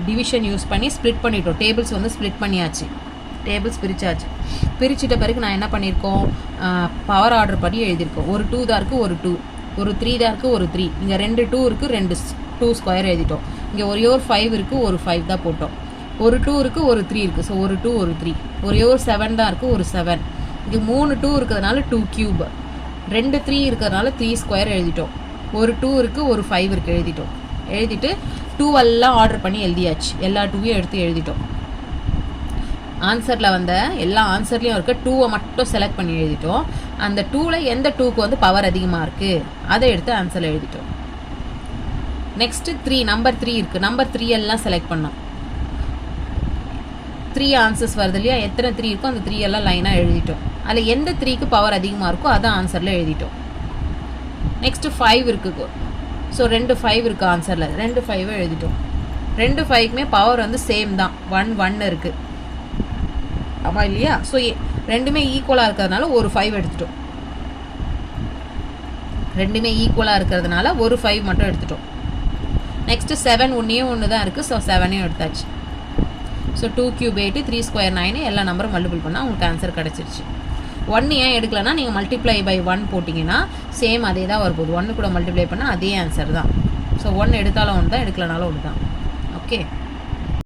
டிவிஷன் யூஸ் பண்ணி ஸ்ப்ளிட் பண்ணிட்டோம். டேபிள்ஸ் வந்து ஸ்ப்ளிட் பண்ணியாச்சு. டேபிள்ஸ் பிரிச்சாச்சு. பிரிச்சுட்ட பிறகு நான் என்ன பண்ணியிருக்கோம்? பவர் ஆர்டர் படி எழுதியிருக்கோம். ஒரு 2 தான் இருக்குது, ஒரு 2. ஒரு 3 தான் இருக்குது, ஒரு 3. இங்கே 2 2 இருக்குது, 2 ஸ்கொயர் எழுதிட்டோம். இங்கே ஒரே ஒரு 5 இருக்குது, ஒரு 5 தான் போட்டோம். ஒரு 2 இருக்குது, ஒரு 3 இருக்குது. ஸோ ஒரு 2 ஒரு 3. ஒரே ஒரு 7 தான் இருக்குது, ஒரு 7. இங்கே 3 2 இருக்கிறதுனால 2 கியூப். 2 3 இருக்கிறதுனால 3 ஸ்கொயர் எழுதிட்டோம். ஒரு 2 இருக்குது, ஒரு 5 இருக்குது எழுதிட்டோம். எழுதிட்டு 2 எல்லாம் ஆர்டர் பண்ணி எழுதியாச்சு. எல்லா 2வையும் எடுத்து எழுதிட்டோம். ஆன்சரில் வந்த எல்லா ஆன்சர்லேயும் இருக்க 2வை மட்டும் செலக்ட் பண்ணி எழுதிட்டோம். அந்த 2ல் எந்த 2க்கு வந்து பவர் அதிகமாக இருக்குது அதை எடுத்து ஆன்சரில் எழுதிட்டோம். நெக்ஸ்ட்டு 3 நம்பர் 3 இருக்குது. நம்பர் 3 எல்லாம் செலக்ட் பண்ணோம். 3 ஆன்சர்ஸ் வருது இல்லையா? எத்தனை 3 இருக்கோ அந்த 3 எல்லாம் லைனாக எழுதிட்டோம். அதில் எந்த 3க்கு பவர் அதிகமாக இருக்கோ அதை ஆன்சரில் எழுதிட்டோம். நெக்ஸ்ட்டு 5 இருக்குது. ஸோ 2 5 இருக்குது ஆன்சரில். 2 5 எழுதிட்டோம். 2 5க்குமே பவர் வந்து சேம் தான். 1 1 இருக்குது. ஆமாம் இல்லையா? ஸோ ரெண்டுமே ஈக்குவலாக இருக்கிறதுனால ஒரு 5 எடுத்துட்டோம். ரெண்டுமே ஈக்குவலாக இருக்கிறதுனால ஒரு 5 மட்டும் எடுத்துட்டோம். நெக்ஸ்ட்டு 7 ஒன்று தான் இருக்குது. ஸோ 7ஐயும் எடுத்தாச்சு. ஸோ 2 கியூப் 8, 3 ஸ்கொயர் 9 எல்லா நம்பரும் மல்டிபிள் பண்ணால் உங்களுக்கு ஆன்சர் கிடச்சிருச்சு. 1 ஏன் எடுக்கலன்னா நீங்கள் மல்டிப்ளை பை 1 போட்டிங்கன்னா சேம் அதே தான் வரப்போகுது. 1 கூட மல்டிப்ளை பண்ணால் அதே ஆன்சர் தான். ஸோ 1 எடுத்தாலும் ஒன்று தான், எடுக்கலனாலும் ஒன்று தான். ஓகே.